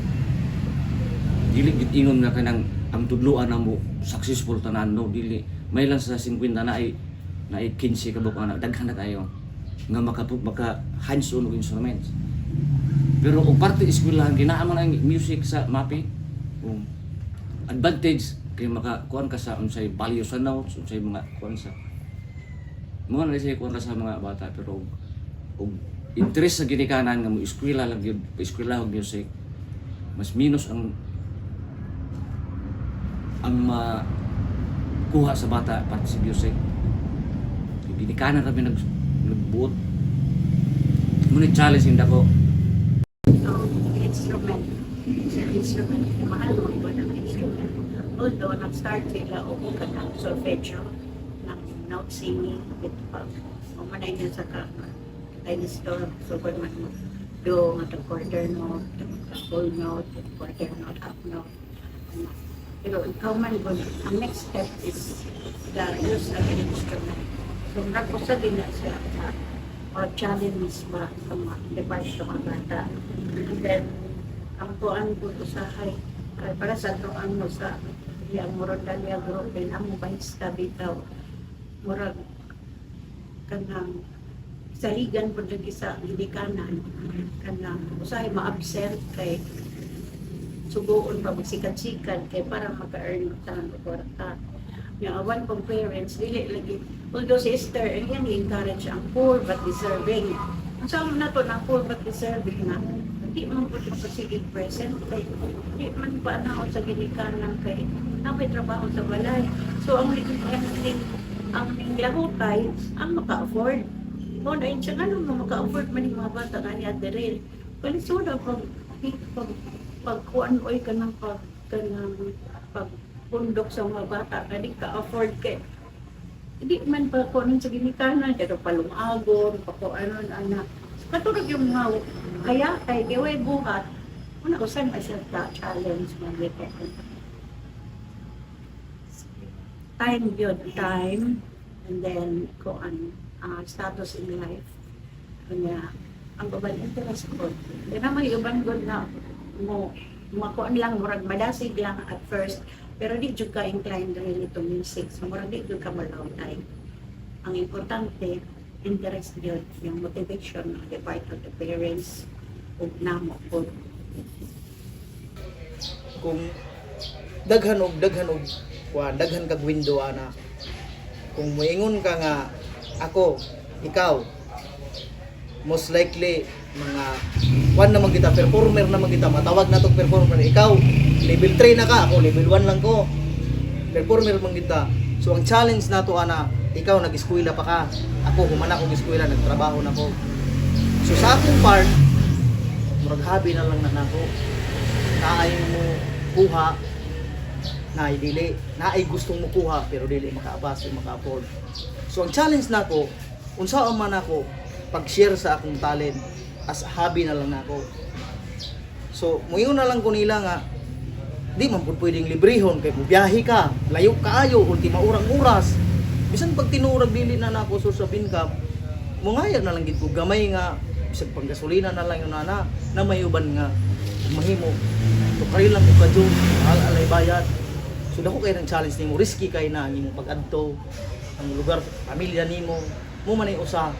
dili gid ingon nga kanang ang tudloan namo successful tanan no dili may lang sa 50 na ay 15 ka buka na daghan na kayo nga maka hands on instruments pero og parte eskwelahan kinaaman ang music sa MAPI advantage kay makakuan ka sa unsay value sa notes unsay mga kuan sa mo na siya kuan sa mga bata pero og interest sa ginikanan nga mo eskwela lang gyud eskwela og music mas minus ang kuha sa bata para sa music ginikanan kami nagbuot mo ni challenge inda ko instrument mahal mo ba ng instrument although nag-start sila o kanang solfeggio note singing with pag umanay niya sa tiny store so pag do nga quarter note whole note quarter note half note pero ikaw man po ang next step is the use of an instrument so nagpusa din na siya or challenge ba sa mga device sa mga bata and then ang tuan po usahay para sa tuan mo sa yung Morondalia group and ang mabahista bitaw murag kanang saligan po lagi sa ginikanan kanang usahay ma-absent kay suguon pa magsikat-sikat kay para maka-earn tanang kwarta yung awan pong parents dili lagi although sister and yan encourage ang poor but deserving ang sama na to ng poor but deserving na di man po ito pasigig present kay di man pa na sa ginikanan kay may trabaho sa balay so ang lahutay ang maka-afford. No, na siya nga nung maka-afford man yung mga bata nga niya rin. Kaya so na pagkuan oy ka ng pagpundok sa mga bata na di ka-afford kay hindi man pa kuanon sa ginikanan pero palungagon, pakuanon anak. Katulad yung mga kaya kay kiway buhat una ko sa challenge man dito. Time yun, time, and then kung status in life. Kanya, ang babal interest ko. Kaya naman yung ibang good na mo makuan lang, murag madasig lang at first, pero di jud ka inclined really to music. So murag di jud ka malawtay. Ang importante, interest yun, yung motivation on the part of the parents ug namo po. Kung daghan og daghan kag window ana. Kung moingon ka nga ako, ikaw, most likely mga naman kita, performer naman kita, matawag na tong performer. Ikaw level 3 na ka, ako level 1 lang ko, performer man kita. So ang challenge nato ana, ikaw nag-eskwela pa ka, ako humana kong eskwela, nagtrabaho na ko. So sa akong part, murag hobby na lang na nako. Naay mo kuha, naay dili, naay gustong mo kuha pero dili makaabas, dili maka-afford. So ang challenge nako, unsaon man ako pag-share sa akong talent as hobby na lang nako. So muingon na lang ko nila nga di man pud pwedeng librehon kay biyahe ka, layo kaayo, ultima oras. Bisan pag tinurag dili na nako source of income, mungayag na lang gid ko gamay nga bisag pang gasolina na lang yun na mayuban nga mahimo. So kari lang ko kadyo, alay bayad. So dako kay ng challenge nimo, risky kay na ang imong pag-adto, ang lugar, pamilya nimo, mo man ay usa.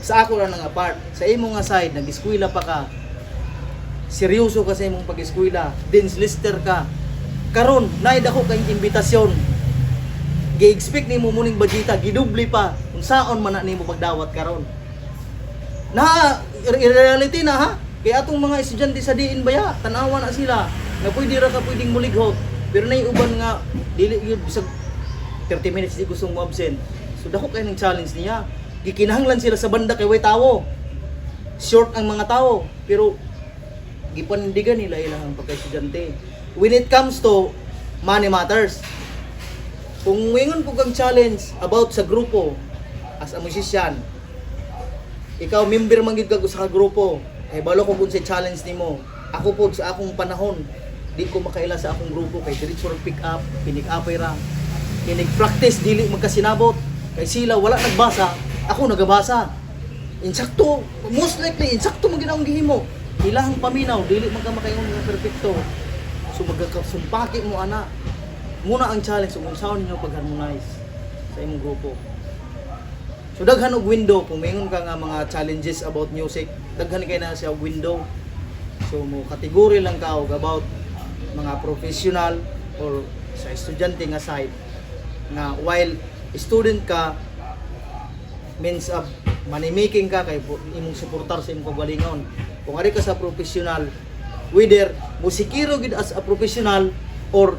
Sa ako ra nga part, sa imo nga side nag-eskwela pa ka. Seryoso ka sa imong pag-eskwela, dance lister ka. Karon naay dako kay imbitasyon. Gi-expect nimo muning budgeta, gidubli pa. Unsaon man na nimo pagdawat karon. Na reality na ha. Kaya atong mga estudyante sa diin baya, tanawa na sila. Na pwede ra ka pwedeng mulighot. Pero nay uban nga dili gyud bisag 30 minutes di gustong mo absent. So dako kay ng challenge niya. Gikinahanglan sila sa banda kay way tawo. Short ang mga tao, pero gipanindigan nila ilang pagka-estudyante. When it comes to money matters, kung wingon ko kang challenge about sa grupo as a musician, ikaw member man gid kag sa grupo, kay balo ko kung sa challenge nimo. Ako pod sa akong panahon, di ko makaila sa akong grupo kay diretso pick up, pinik-upay ra. Kinig practice dili magkasinabot. Kay sila wala nagbasa, ako nagabasa. Insakto, most likely insakto man gid ang gihimo. Ilahang paminaw, dili man ka makaingon nga perfecto. So magkasumpaki mo ana. Muna ang challenge kung saan niyo pag-harmonize sa imong grupo. So daghan og window kung mingon ka nga mga challenges about music, daghan kay na siya og window. So mo kategory lang ka og about mga professional or sa estudyante nga side nga while student ka means of money making ka kay imong suportar sa imong kagalingon. Kung ari ka sa professional, whether musikero gid as a professional or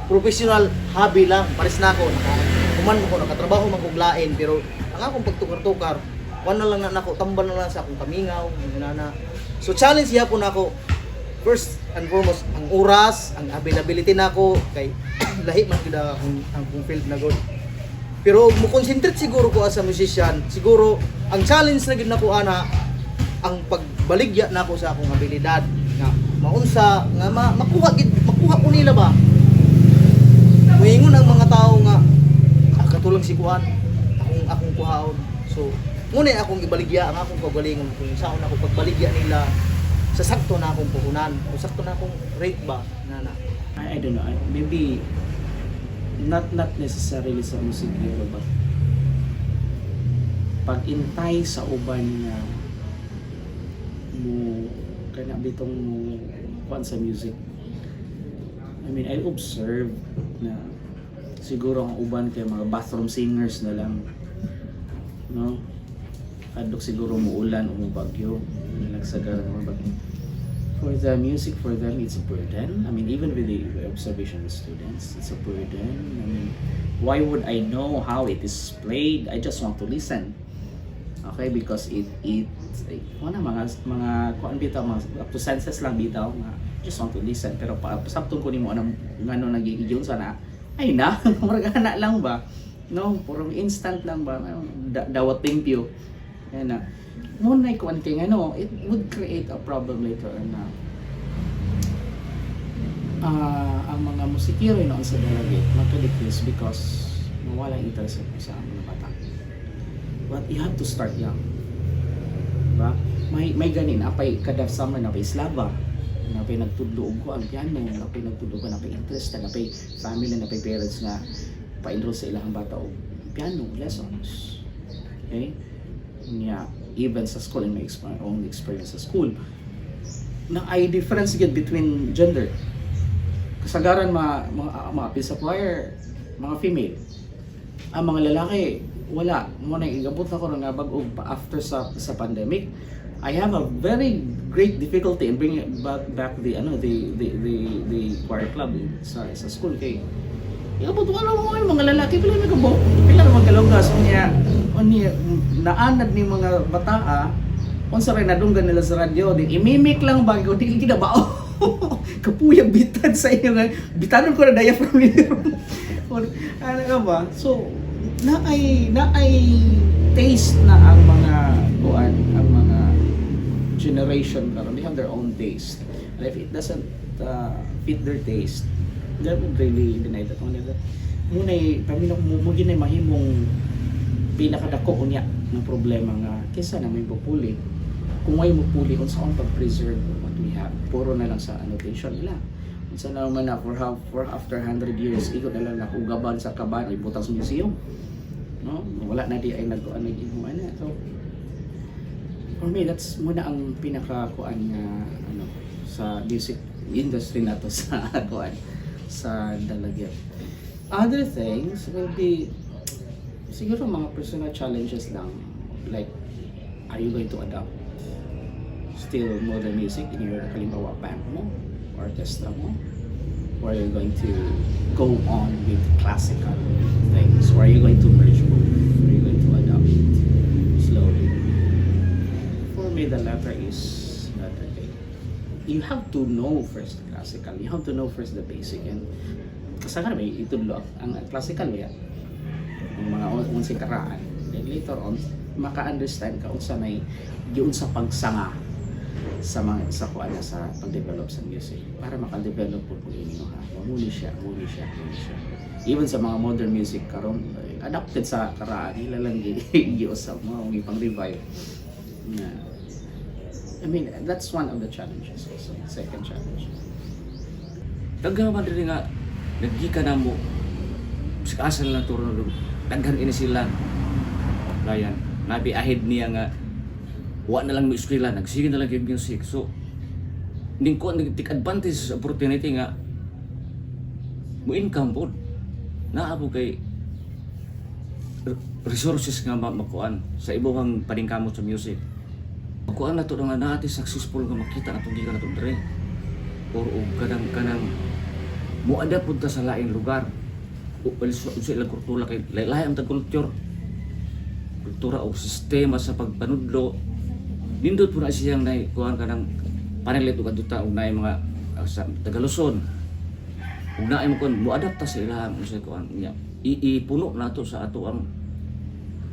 professional hobby lang, pares na ako. Kuman ko nakatrabaho man kog lain pero ang akong pagtukar-tukar, kuan na lang na nako, tambal na lang sa akong kamingaw, nana. So challenge yapon ako. First and foremost, ang oras, ang availability nako kay lahi man gid ang field na god. Pero mo concentrate siguro ko as a musician, siguro ang challenge na gid nako ana ang pagbaligya nako sa akong abilidad nga maunsa nga makuha ko nila ba. Muingon ang mga tao nga katulong si Kuan, akong kuhaon. So, muna akong ibaligya ang akong kagalingon kung saan ako pagbaligya nila sa sakto na akong puhunan o sakto na akong rate ba na. I don't know, maybe not necessarily sa music pero but pag intay sa uban nga mo kana bitong mo kuan sa music. I mean, I observe na siguro ang uban kay mga bathroom singers na lang, no? Adok siguro muulan o bagyo, nagsagara ng bagyo. For the music, for them, it's a burden. I mean, even with the observation of the students, it's a burden. I mean, why would I know how it is played? I just want to listen. Okay, because mga kuan bitaw, mga up to senses lang bitaw, just want to listen. Pero pasabtong ko nimo anong ngano nagigigyon sana. Ay na, maragana lang ba? No, purong instant lang ba? Dawat pimpyo. Yan na. Ngunay kuan kay ngano, it would create a problem later on na ang mga musikero noon sa Dalagit magka-decrease because nawala ang interest sa mga bata. But you have to start young. Diba? May ganin apay kada summer na pay Slava. napay nagtudlo og ang piano, napay nagtudlo ka, napay interest, napay family, napay parents nga pa-enroll sa ilang bata og piano lessons. Okay? Yeah, even sa school, in my own experience sa school, na ay difference yun between gender. Kasagaran mga appeal sa choir, mga female. Ang mga lalaki, wala. Muna igabot ako nga bag-o after sa pandemic. I have a very great difficulty in bringing back the choir club sa school kay igabot ko yung mga lalaki pila naman kalonggas niya naanad ni mga bataa unsa ray nadunggan nila sa radyo din imimik lang bago di kinabao kapuyag bitad sa inyo bitanon ko na diaphragm niyo ano ka ba so naay taste na ang mga kuan ang mga generation karon they have their own taste and if it doesn't fit their taste they would really deny that one nila muna pamilya mo ginay mahimong pinakadako unya ng problema nga kaysa na may pupuli kung may mupuli unsa ang pag-preserve what we have puro na lang sa annotation nila unsa na man na for after 100 years ikot na lang nakugaban sa kaban ibutang sa museum no wala na di ay nagkuan na ginuan na so for me that's muna ang pinakakuan nga ano sa music industry nato sa kuan sa Dalaget. Other things will be siguro mga personal challenges lang like are you going to adapt still modern music in your halimbawa band mo orchestra mo or are you going to go on with classical things or are you going to merge both or are you going to adapt slowly for me the latter is latter thing you have to know first classical you have to know first the basic and kasama may itudlo ang classical yan yung mga unsing karaan then later on maka-understand ka unsa may giun sa pagsanga sa mga sa kuan sa pag-develop sa music para maka-develop po inyo ha muli siya even sa mga modern music karon adapted sa karaan nila lang giusab mo ipang revive yeah. I mean that's one of the challenges also second challenge Daghan man diri nga naggikan na mo sa asal lang turo daghan ini sila layan nabi ahead niya nga wa na lang mo eskwela nagsige na lang yung music so ning ko take advantage sa opportunity nga mo income pod naabo kay resources nga makuan sa ibang paningkamot sa music makuan na to nga naati successful nga makita atong gikan atong dire or kanang muada punta sa laing lugar o sa ilang kultura kay lahi ang kultura o sistema sa pagpanudlo nindot po na siyang kuhan ka ng panilit o kaduta o na mga sa Tagaluson o na ay muadapta sa ilang sa kuhan niya ipuno na to sa ato ang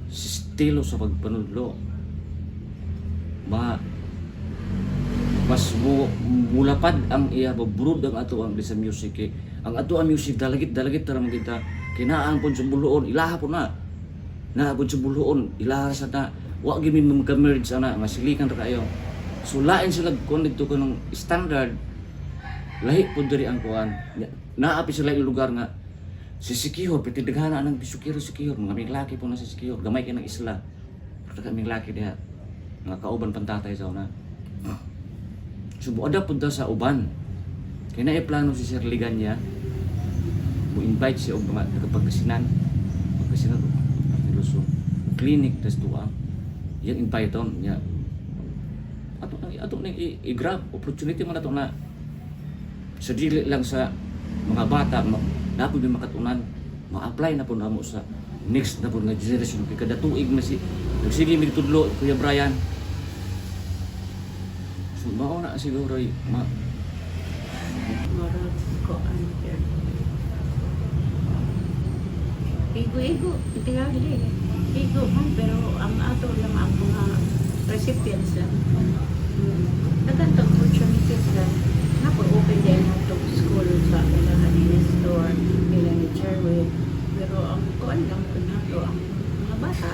estilo sa pagpanudlo mas mulapad ang iya broad ang ato ang sa music eh. Ang ato ang music dalagit ra man kita kinaan pud sa buluon ilaha po na pud sa buluon ilaha sa ta wa gyud mi mag-merge ana nga silikan ra kayo so lain sila kun dito kanang standard lahi pud diri ang kuan naapi sila yung lugar nga si Sikihor piti daghana nang bisukiro Sikihor mga miglaki po na si Sikihor gamay kay nang isla kada miglaki diha nga kauban pantatay sa una so buada punta sa uban kaya na-plano si Sir Liganya mo-invite siya og mga tagapagkasinan Luzon clinic tas tuwa yang invite on niya ato nang i-grab opportunity man ato na sa dili lang sa mga bata na po yung makatunan ma-apply na po na mo sa next na po nga generation kay kada tuig na si nagsige mi tudlo Kuya Brian so mao na siguro Moral ko Igo, tinggal din. Igo man, pero ang ato lang ang mga recipients lang. Naganda opportunities lang. Open din ang school sa kailangan ni Nestor, kailangan ni Jerwin. Pero ang kuan lang po nato, ang mga bata,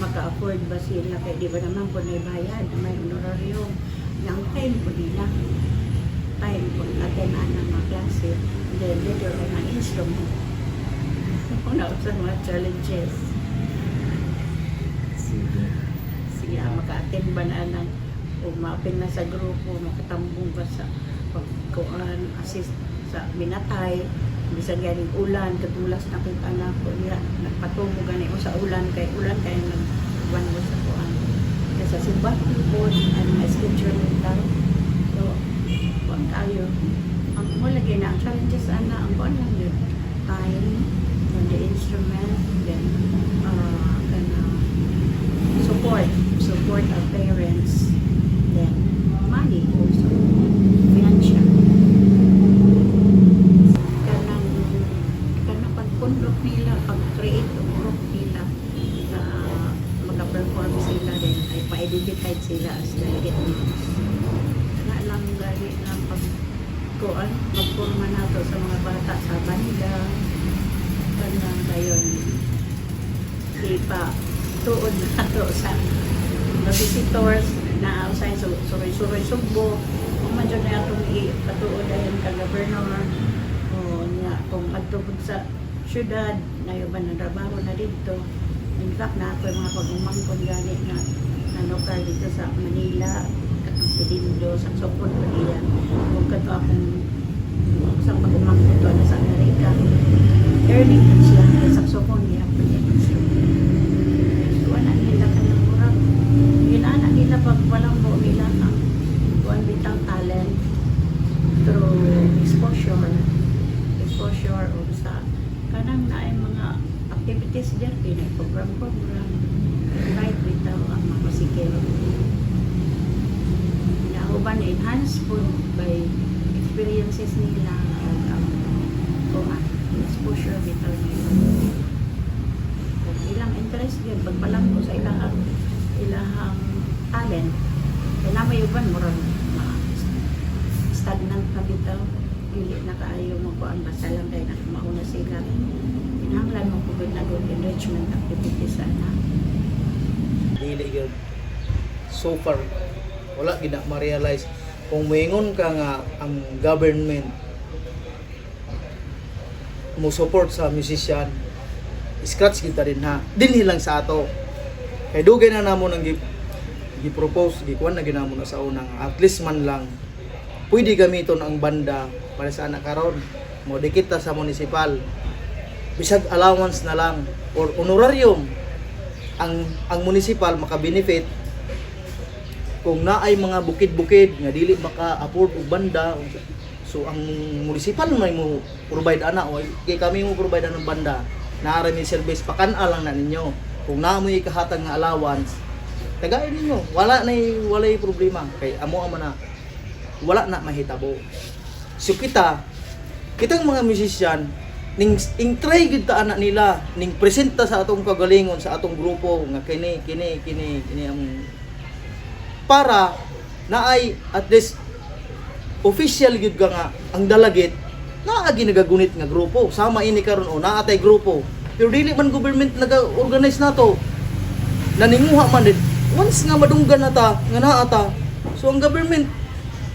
maka-afford ba sila? Kaya di ba naman po na bayad, may honorarium, ng time po nila. leader ng instrument. Una sa mga challenges. Siya maka-attend ba na ng o ma-open na sa grupo, makatambong ba sa pagkuhan, assist sa minatay, bisan galing ulan, katulas na kong anak ko niya, nagpatungo gani ko sa ulan kay nagwan mo sa kuhan. Kaya sa simbahan po, ang schedule nito, so, kuhan tayo. Ang mo lagi na, ang challenges ana, ang kuhan lang yun, time, and the instrument, then, support our parents, then money also, financial. Kanang pag-conduct nila, pag-create ng group nila na mag-perform sila din, ay pa-identified sila as delegate leaders. Nga lang gali ng pag-kuan, mag-forma nato sa mga bata sa banda, kanang gayon, tuod nato sa mga visitors na outside suroy sugbo kung man dyan na itong ipatuod ayon ka governor o niya kung magtugod sa syudad na yung ba trabaho na dito. In fact na ako yung mga pag-umangkon gani na lokal dito sa Manila, katong Pilindo, sa Sopon, Manila, kung kato akong sa pag-umangkon to na sa Amerika, earning na sila sa Sopon niya pag walang buo nila ang buwan bitang talent through exposure o sa kanang na ay mga activities there din program right bitaw ang mga musikero na uban enhance po by experiences nila ang exposure bitaw nila ilang interest din pagpalam ko sa ilahang talent kaya na may uban murang stagnant na bitaw dili na kaayo mo ko ang basta lang kaya mauna sila hinahanglan mo po na good enrichment activities sana dili yun so far wala gina ma-realize kung moingon ka nga ang government mo support sa musician scratch kita din ha dinhi lang sa ato kay dugay na namo nang gi-propose, gikuan na ginamo na sa unang at least man lang pwede gamiton ang banda para sa anak karon mo dikita sa municipal bisag allowance na lang or honorarium ang municipal maka-benefit kung naay mga bukid-bukid nga dili maka-afford og banda so ang municipal may mo provide ana o kay kami mo provide ang banda naara mi service pakan-a lang na ninyo kung naamoy kahatag nga allowance tagayin ninyo, walay problema kay amo man na wala na mahitabo. So kitang mga musician ning try gid ta ana nila ning presenta sa atong kagalingon sa atong grupo nga kini ang para naay at least official gid ka nga ang dalagit naa ginagagunit nga grupo sama ini karon o naa tay grupo pero dili man government naga-organize nato naninguha man din once nga madunggan na ta, nga naa ta, so ang government,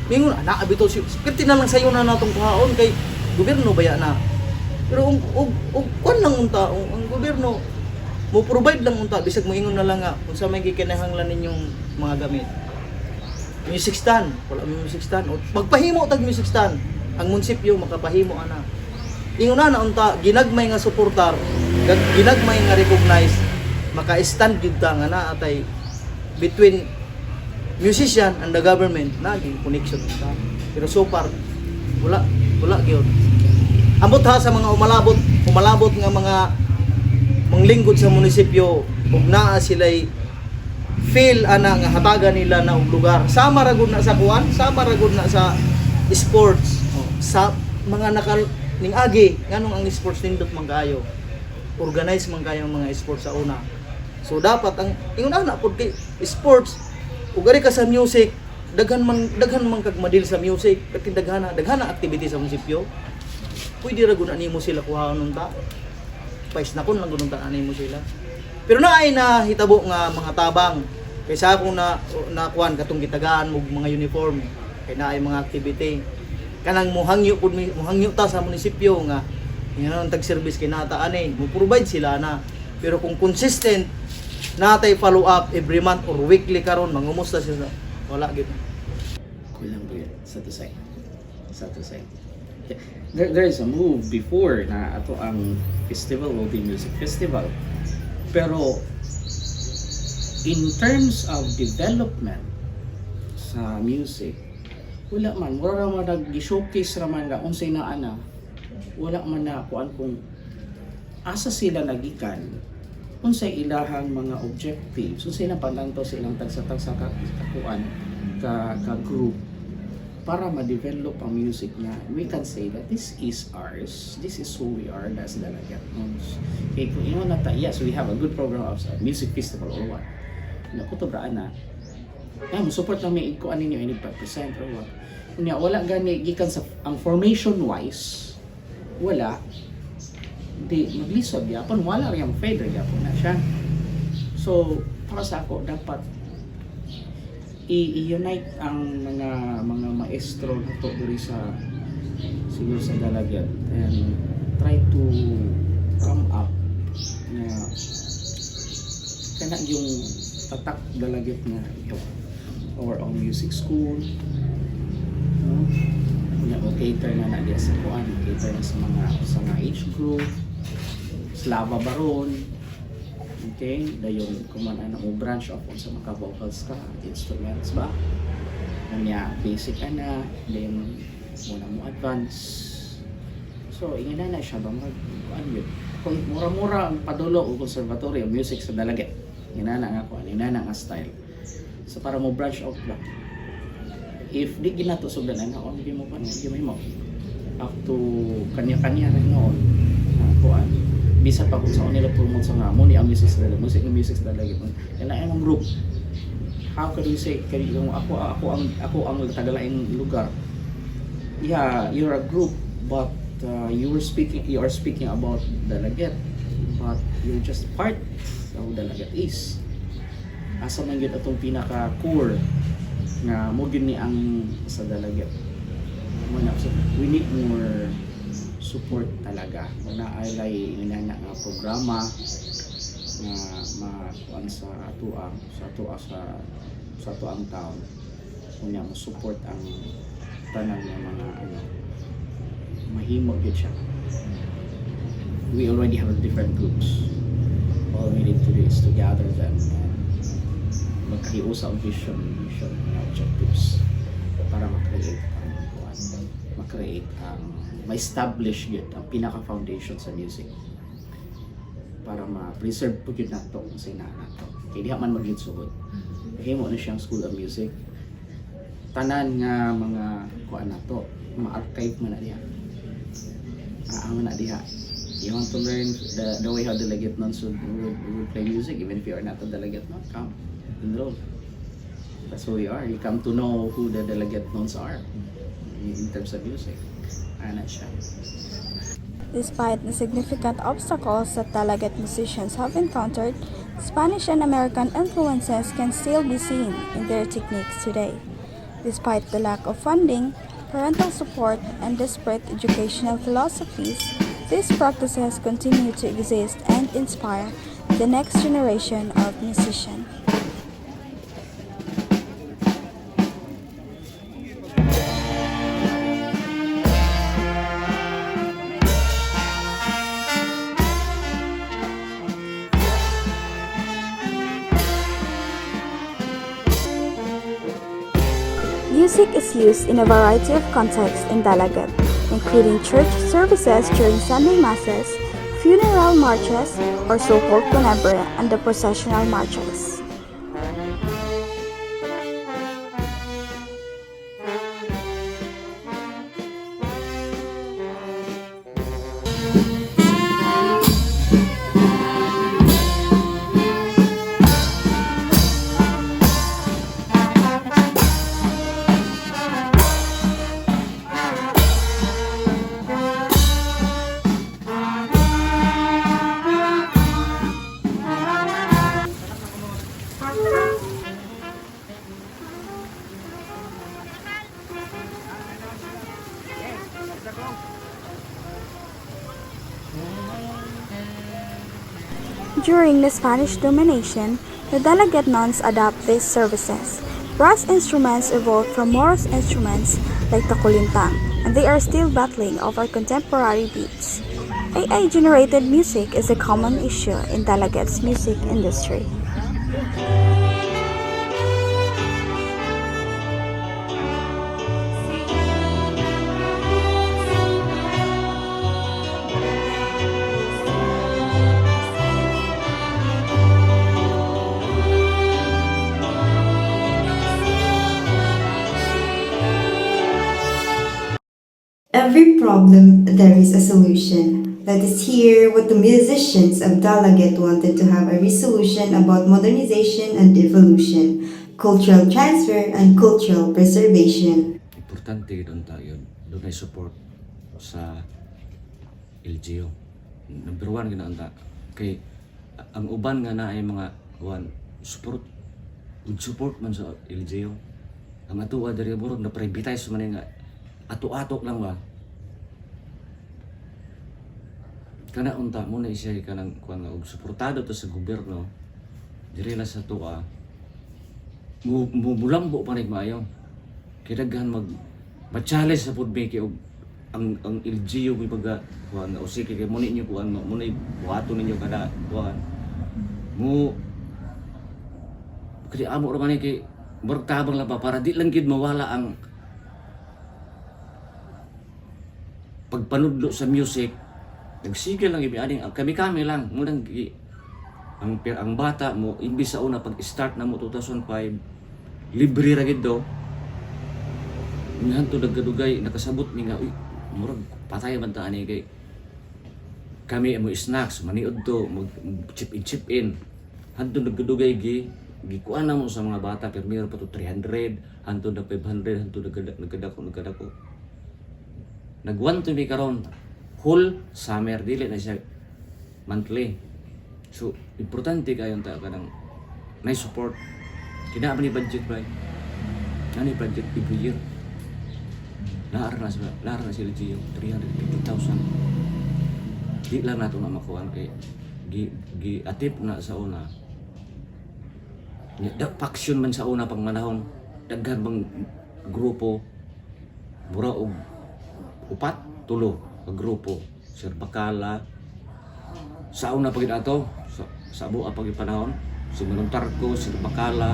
mingon, naabito, sikirti na lang sayo na natong kuhaon, kay gobyerno baya na. Pero kwan lang unta, ang gobyerno, mo provide lang unta, bisag moingon na lang nga, kung sa may gikinahanglan ninyong mga gamit. Music stand, wala may music stand, magpahimo tag music stand, ang munisipyo makapahimo ana. Ingon na unta, ginagmay nga suportar, ginagmay nga recognize, maka-stand gid ta nga na atay between musician and the government naging connection ta pero so far wala gyud ambot ha sa mga umalabot nga mga manglingkod sa munisipyo ug naa sila'y feel ana nga hatagan nila na og lugar sama ra gud na sa kuan sama ra gud na sa sports sa mga ning agi nganong ang sports nindot man kaayo organize man kayo mga sports sa una. So dapat ang ingon ana pud kay sports ug ari ka sa music daghan man kag madil sa music kay daghana activity sa munisipyo. Pwede ra gud animo sila kuhaon unta. Pais na kun lang gud unta animo sila. Pero naay na hitabo nga mga tabang kaysa akong na kuan katong gitagaan og mga uniform kay naay mga activity. kanang muhangyo ta sa munisipyo nga yan ang tag-service kay nata ani mo provide sila na. Pero kung consistent natay follow up every month or weekly karon mangumusta sila wala gyud. Kulang po yun sa tusay. There is a move before na ato ang festival will be music festival. Pero in terms of development sa music, wala man nag-showcase raman nga unsay naa na wala man na kuan kung asa sila nagikan, unsay ilahang mga objectives, unsay na panlantaw silang tagsa-tagsa ka group para ma-develop ang music na we can say that this is ours, this is who we are as Dalaget. Okay, kung ingon na yes, we have a good program of music festival or what. Nakutobraan na. Mo support lang may iko ani niyo 85% or what. Unya wala gani gikan sa ang formation wise. Wala di maglisod gyapon wala rin ang fade gyapon na siya. So para sa ako dapat i-unite ang mga maestro nato diri sa siguro sa Dalaget and try to come up na kana yung tatak Dalaget nga ito our own music school, no? Cater na diya sa kuan, cater na sa mga age group, Slava Baron, okay, dayon kuman ana mo branch off sa mga vocals ka, instruments ba, kanya basic ana, then muna mo advance. So ingana na siya ba mag kuan yun, kung mura-mura ang padulo o conservatory of music sa Dalaget, ingana nga kuan, ingana nga style. So para mo branch out ba, if di ginato sugdan ana on di mo pa di mo up to kanya-kanya rin noon kuan bisa pa kung saan nila promote sa nga mo ni ang music sa Dalaget and I am group. How could we say kay yung ako ang tagalaing lugar, yeah, you're a group but you are speaking about Dalaget but you're just part of Dalaget is asa man gyud atong pinaka core nga mo gyud ni ang sa Dalaget. So we need more support talaga. Muna ay inana nga programa nga makuan sa atuang town. Kunya mo support ang tanan nga mga mahimo gyud siya. We already have different groups. All we need to do is to gather them and magkahiusa ang vision and objectives para ma-create ang ma-establish yun ang pinaka-foundation sa music para ma-preserve po yun nato kung sa ina nato. Kaya di man mag-insugod. Himo na siyang School of Music. Tanan nga mga kuan nato, ma-archive man na diha. Man na diha. You want to learn the way how Dalaget Nuns would play music, even if you are not a Dalaget Nun, come enroll. That's who we are. You come to know who the Dalaget Nuns are in terms of music. Ana siya. Despite the significant obstacles that Dalaget musicians have encountered, Spanish and American influences can still be seen in their techniques today. Despite the lack of funding, parental support, and disparate educational philosophies, these practices continue to exist and inspire the next generation of musicians. Music is used in a variety of contexts in Dalaget, including church services during Sunday masses, funeral marches, or so-called Cunebre and the processional marches. During the Spanish domination, the Dalaget nuns adopt these services. Brass instruments evolved from Morse instruments like the kulintang, and they are still battling over contemporary beats. AI-generated music is a common issue in Dalaget's music industry. Every problem, there is a solution. Let us hear what the musicians of Dalaget wanted to have a resolution about modernization and evolution, cultural transfer, and cultural preservation. Importante doon tayo, doon ay support sa LGU. Number one, ginaanta. Kay, ang uban nga na ay mga, support man sa LGU. Ang atuwa dari burog na privatize man nga, ato-atok lang ba? Kana unta mo na isya ka ng kuan nga og suportado to sa gobyerno. Diri na sa tuwa. Mulambo pa nig maayo. Kay daghan ma-challenge sa pud kay og ang LGU may pagka kuan nga usik kay mo ninyo kuan mo na buhato ninyo kada kuan. Mo kay amo ra man kay bertabang lang pa para di lang gid mawala ang pagpanudlo sa music. Nagsigil lang ibiading kami lang mo nang ang bata mo imbis sa una pag-start na mo 2005 libre ra gid do. Nganto nagdugay nakasabot mi nga uy murag patay man ta ani kay kami mo snacks maniud to mag chip in hanto nagdugay gikuan na mo sa mga bata permiro pa to 300 hanto na 500 hanto nagkadako nagwan to mi karon whole summer dili na siya monthly. So importante kayo ta kanang na support kina ni budget ba ani budget every year lara na sila GO 350,000 di lang nato na makuha kay gi atip na sa una da faction man sa una pang manahon daghan bang grupo mura og upat tulo ka grupo Sir Bacala sa una pagid ato sa buo pagid panahon si Manong Tarco, Sir Bacala,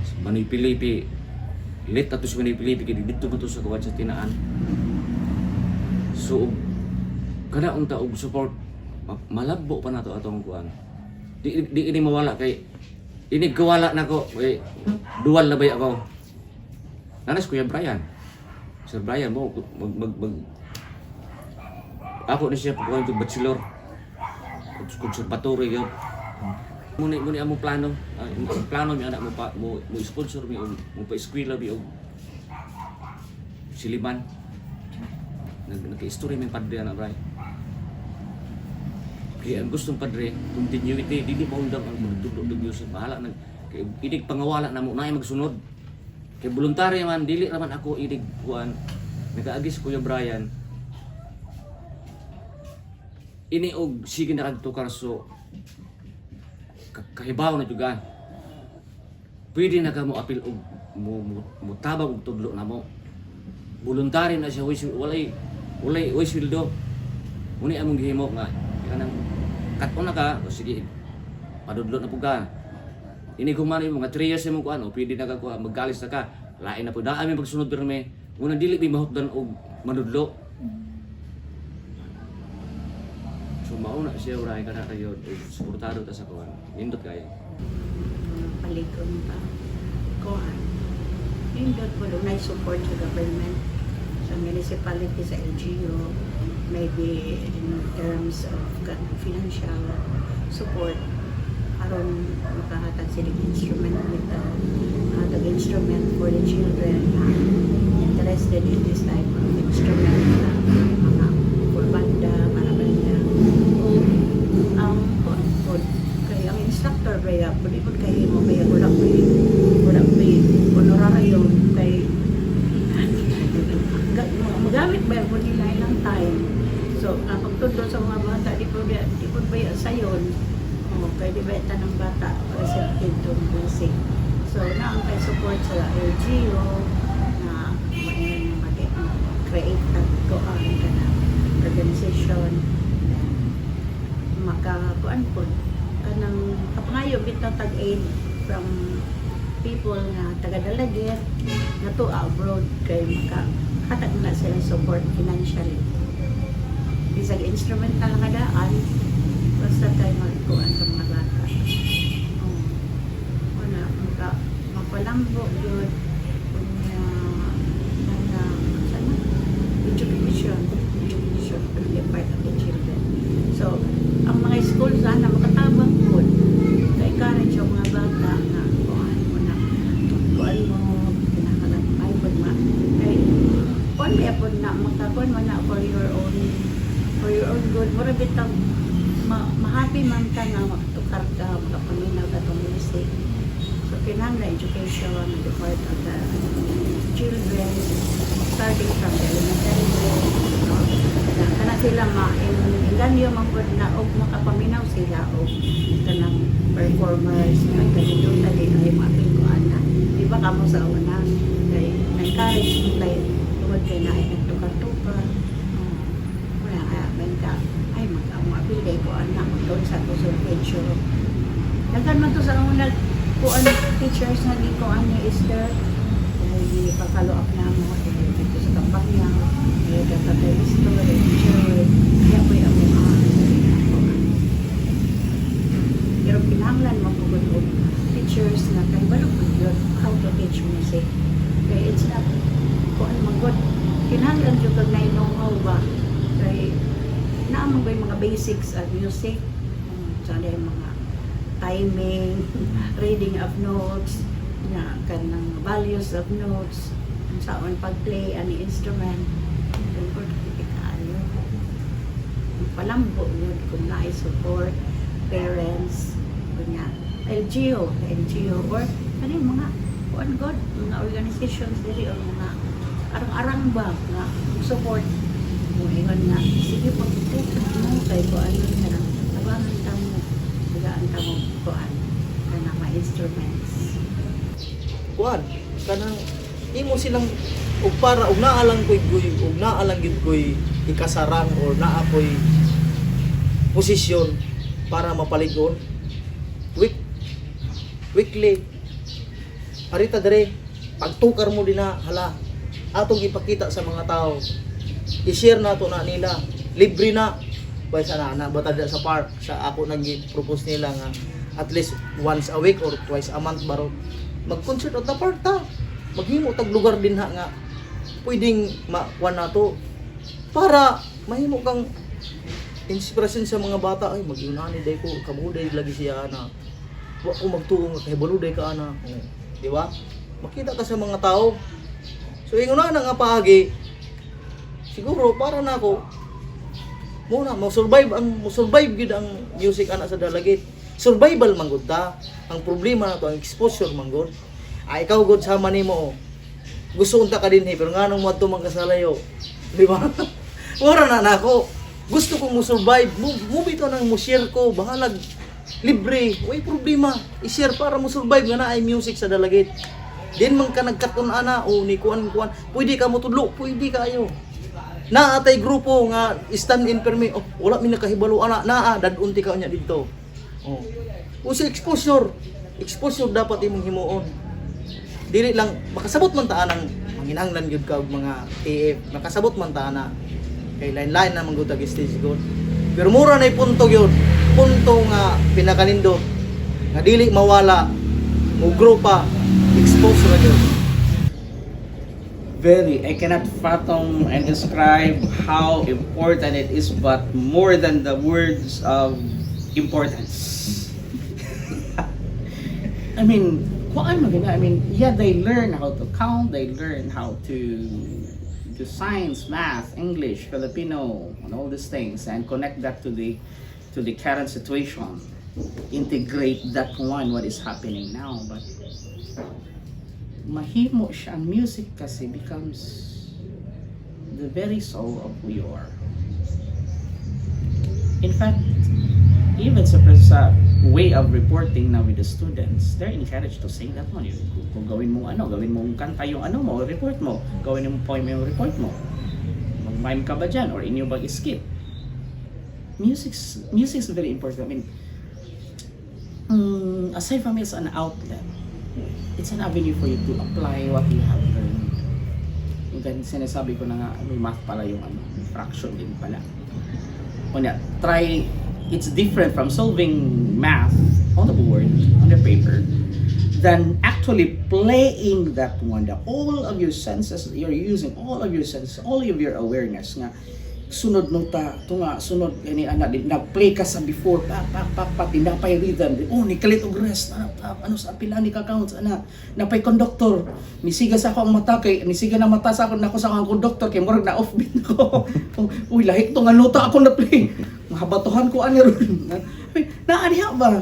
si Manoy Pilipi lit ato si Manoy Pilipi kay dito man to sa kuwan sa tinaan. So kada unta og support malabo pa nato atong kuan di ini mawala kay ini kawala nako kay dual na bay ako nanas Kuya Brian Sir Brian mo ako na siya pagkuhan ito bachelor conservatory yun muna among plano plano mi anak mo pa mo sponsor mi mo pa eskwela mi og siliman nagka-history mi padre anak bray kaya ang gustong padre continuity dili maundang ang magdugdog music bahala nag idig pangawala na mo na magsunod kay voluntary man dili raman ako idig kuan nagaagis Kuya Brian ini og sige na kagtukar so kahibaw na juga pwede na ka mo apil og mo tabang og tudlo na mo voluntary na siya walay sweldo uni among gihimo nga kanang kat-on na ka o sige padudlo na pud ka ini kung man mga 3 years mo kuan o pwede na ka kuha maggalis na ka lain na pud daan mi pagsunod pirmi una dili mi mahutdan og manudlo. So mauna siya uray kana kayo suportado ta sa kuan. Nindot kayo. Palikon pa. Kuan. Nindot po na support sa government sa municipality sa LGU maybe in terms of financial support aron makahatag sila instrument nito instrument for the children interested in this type of instrument mga for banda kaya ang instructor kaya pwede po kayo mo kaya wala po honoraryo kay magamit ba po nila ilang time So, ang pagtudlo sa mga bata, di po ba sayon? O, kaya di ba ita ng bata, receptive to music. So, na ang kay support sa LGO, na may mag-create at goan ka na organization, makakuan po, kanang kapangayo bitaw tag-aid from people na taga-Dalaget na to abroad kay makakatag na sila support financially. Bisag instrumental nga daan, basta tayo magkuhan sa mga bata. Wala, mapalambo yun, education, to be a part of the children. So, ang mga school sana makatabang po, ka-encourage yung mga bata na kuhan mo na, kuhan mo, kinakalat, ay po ma, kay, kuhan mo yapon na, makakuhan mo na for your own good. Mura bitang, ma-happy man ka na makatukar ka, makapaminaw ka itong music. So, kinahanglan education, the part of the children, starting from the elementary grade, no? Kana sila ma-inganyo mapod na og makapaminaw sila og kanang performers at kaniluna din ay mapinkuan na. Di ba kamo sa una kay na-encourage mo kay tungod kay na ay nagtukar-tukar. Wala kaya ben ka ay mag-amapil kay kuan na magdoon sa consultation. Daghan man to sa una kuan teachers na di kuan ni Esther. Ay pag-follow up na mo dito sa kampanya. Kaya story, teacher, kaya po yung mga pero pinanglan mapugod po teachers na kay balok yun how to teach music. Kaya it's not kung ano magod. Kinanglan yung kag na-know-how ba. Kaya naamang ba yung mga basics of music. Sana yung mga timing, reading of notes, na kanang values of notes, saan pag-play, any instrument. Palambo yun kung na-support parents kunya LGO or kaning mga kuan god mga organizations diri o mga arang-arang ba nga support mo ingon nga sige pag-tutulong mo kay kuan nga tabangan ta mo bigaan ta mo kuan kana mga instruments Kuan, kanang imo silang ug para ug naalang koy ug naalang gid koy ikasarang or naa koy posisyon para mapaligon weekly arita dere pagtukar mo din na hala atong ipakita sa mga tao i-share nato na nila libre na bay sana na batad sa park sa ako nang propose nila nga at least once a week or twice a month baro mag-concert at the park ta maghimo tag lugar din nga pwedeng makuha nato para mahimo kang inspirasyon sa mga bata ay mag-iunani day ko kabuday lagi siya na wa ko magtuong kay baluday ka ana di ba makita ka sa mga tao so ingon na nga paagi siguro para na ako muna mo survive gid ang music ana sa Dalagit survival man gud ta ang problema nato ang exposure man gud ay ikaw gud sama nimo gusto unta ka dinhi pero nganong mo adto man kasalayo di ba wala na nako gusto kong mo-survive mo bitaw nang mo-share ko bahalag libre way problema i-share para mo-survive nga na ay music sa Dalagit din man ka nagkaton ana o ni kuan pwede ka mo tudlo pwede kayo na atay grupo nga stand in permi wala mi nakahibalo ana naa dadunti ka nya didto usa exposure dapat imong himuon dili lang makasabot man ta anang manginahanglan gyud ka og mga AF makasabot man ta ana kay line na man gud tag stage gud pero mura na punto gyud punto nga pinakanindot nga dili mawala mo grupa expose ra gyud Very, I cannot fathom and describe how important it is, but more than the words of importance. I mean, yeah, they learn how to count, they learn how to do science, math, English, Filipino, and all these things, and connect that to the current situation. Integrate that one, what is happening now, but mahimo siya, ang music kasi becomes the very soul of who you are. In fact, even sa way of reporting now with the students, they're encouraged to sing that one. Kung gawin mo gawin mong kanta yung mo, report mo. Gawin mo poem yung report mo. Mag-mime ka ba dyan? Or inyo bag skit? Music's very important. I mean, aside from it's an outlet, it's an avenue for you to apply what you have learned. Yung sinasabi ko na nga, may math pala yung fraction din pala. Kunya, try, it's different from solving math on the board, on the paper, than actually playing that one. All of your senses, you're using all of your senses, all of your awareness nga. Sunod nota, tunga, sunod, ani ana din nag-play ka sa before, tinapay rhythm, ni kalit og rest, ano sa pila ni ka-counts, napay conductor, nisiga sa ako ang mata kay, nisiga na mata sa ako nako sa akong conductor kay murag na off beat nako. Uy, lahik to nga nota ako na play. Mahabatohan ko ani ron. Naaniha ba?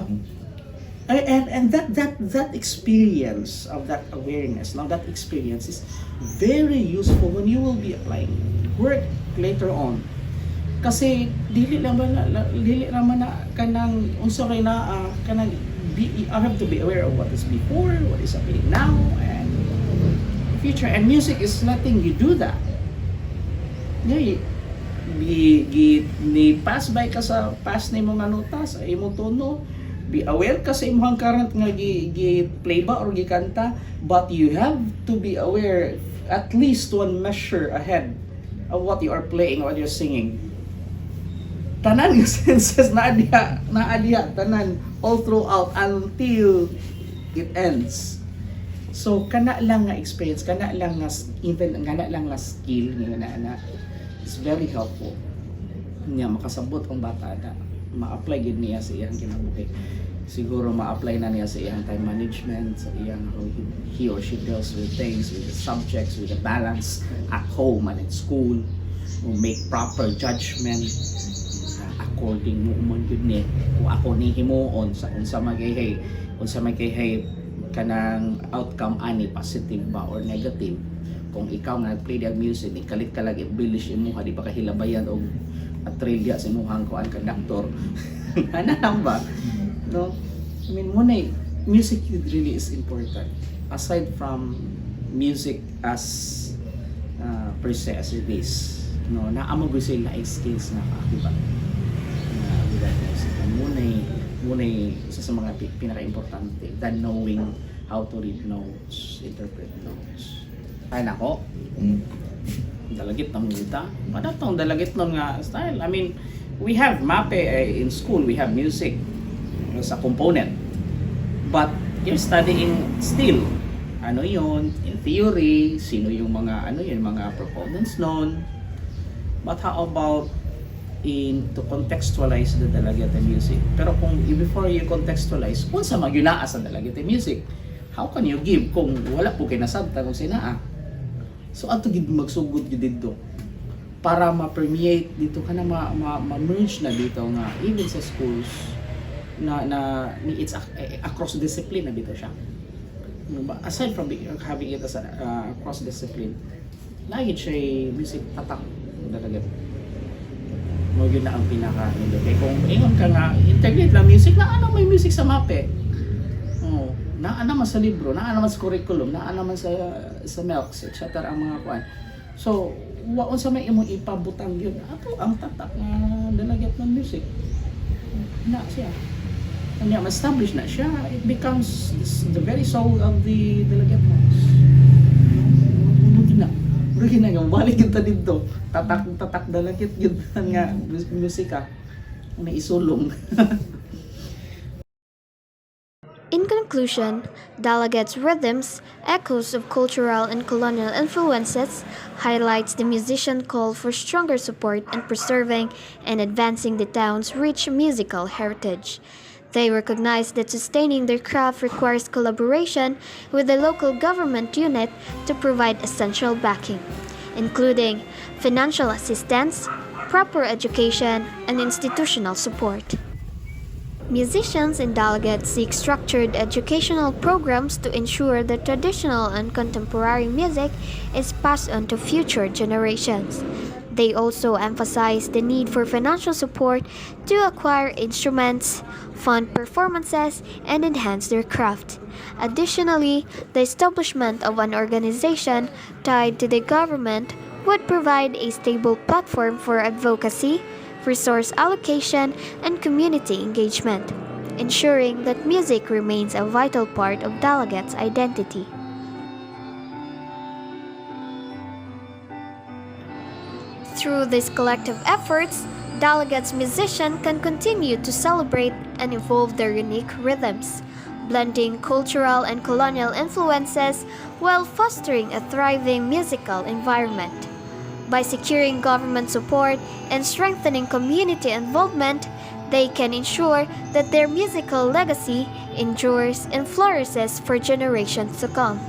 And that experience of that awareness, now that experience is very useful when you will be applying work later on. Kasi dili naman na kanang unsa kay na kanang you have to be aware of what is before, what is happening now and future. And music is letting you do that. Ni pass by ka sa past ni mga nota sa imong tono. Be aware ka sa imong current nga gi-play ba or gikanta, but you have to be aware at least one measure ahead of what you are playing, what you're singing. Tanan yung senses na adya, tanan all throughout until it ends. So kana lang nga experience, kana lang nga skill na is very helpful. Niya makasabot ang bata na ma-apply gid niya sa iyang kinabuhi. Siguro ma-apply na niya sa iyang time management, sa iyang how he or she deals with things, with the subjects, with the balance at home and at school, make proper judgment according mo umon gud ni kung ako ni himuon sa unsa magayhay kanang outcome ani positive ba or negative. Kung ikaw nga play the music ni kalit ka lagi bilish imo di pa kahilabayan og atrilya sa imong kuan conductor. Ana lang ba? No? I mean, music really is important. Aside from music as per se as it is, no, naamo gyud sila skills na diba? With that music. Munay isa sa mga pinaka-importante than knowing how to read notes, interpret notes. Ay nako. Dalagit ng kita. Padatong dalagit ng style. I mean, we have MAPE in school, we have music as a component. But you're studying still. Ano yon in theory, sino yung mga mga proponents noon. But how about to contextualize the Dalagete music? Pero kung before you contextualize, kung sa magyunaa sa Dalagete music, how can you give kung wala po kinasabta kung sinaa? So ato gid magsugod gid dito para ma-permeate dito kana ma-merge na dito nga even sa schools na it's across discipline na dito siya. Aside from having it as a cross discipline, lagi siya music tatak talaga. Mo yun na ang pinaka kay kung ingon ka nga integrate lang music na may music sa MAPE. Oh, naa naman sa libro, naa naman sa curriculum, naa naman sa MELCS, etc. ang mga kuan. So, unsa may imong ipabutang yun? Ato ang tatak nga dalagyat ng music. Na siya. Kanya ma-establish na siya, it becomes the very soul of the dalagyat notes. Murag na nga balik kita dito. Tatak dalagyat yun nga musika. Na isulong. In conclusion, Dalaget's rhythms, echoes of cultural and colonial influences, highlights the musician call for stronger support in preserving and advancing the town's rich musical heritage. They recognize that sustaining their craft requires collaboration with the local government unit to provide essential backing, including financial assistance, proper education, and institutional support. Musicians in Dalaget seek structured educational programs to ensure that traditional and contemporary music is passed on to future generations. They also emphasize the need for financial support to acquire instruments, fund performances, and enhance their craft. Additionally, the establishment of an organization tied to the government would provide a stable platform for advocacy, resource allocation, and community engagement, ensuring that music remains a vital part of Dalaget's identity. Through these collective efforts, Dalaget's musicians can continue to celebrate and evolve their unique rhythms, blending cultural and colonial influences while fostering a thriving musical environment. By securing government support and strengthening community involvement, they can ensure that their musical legacy endures and flourishes for generations to come.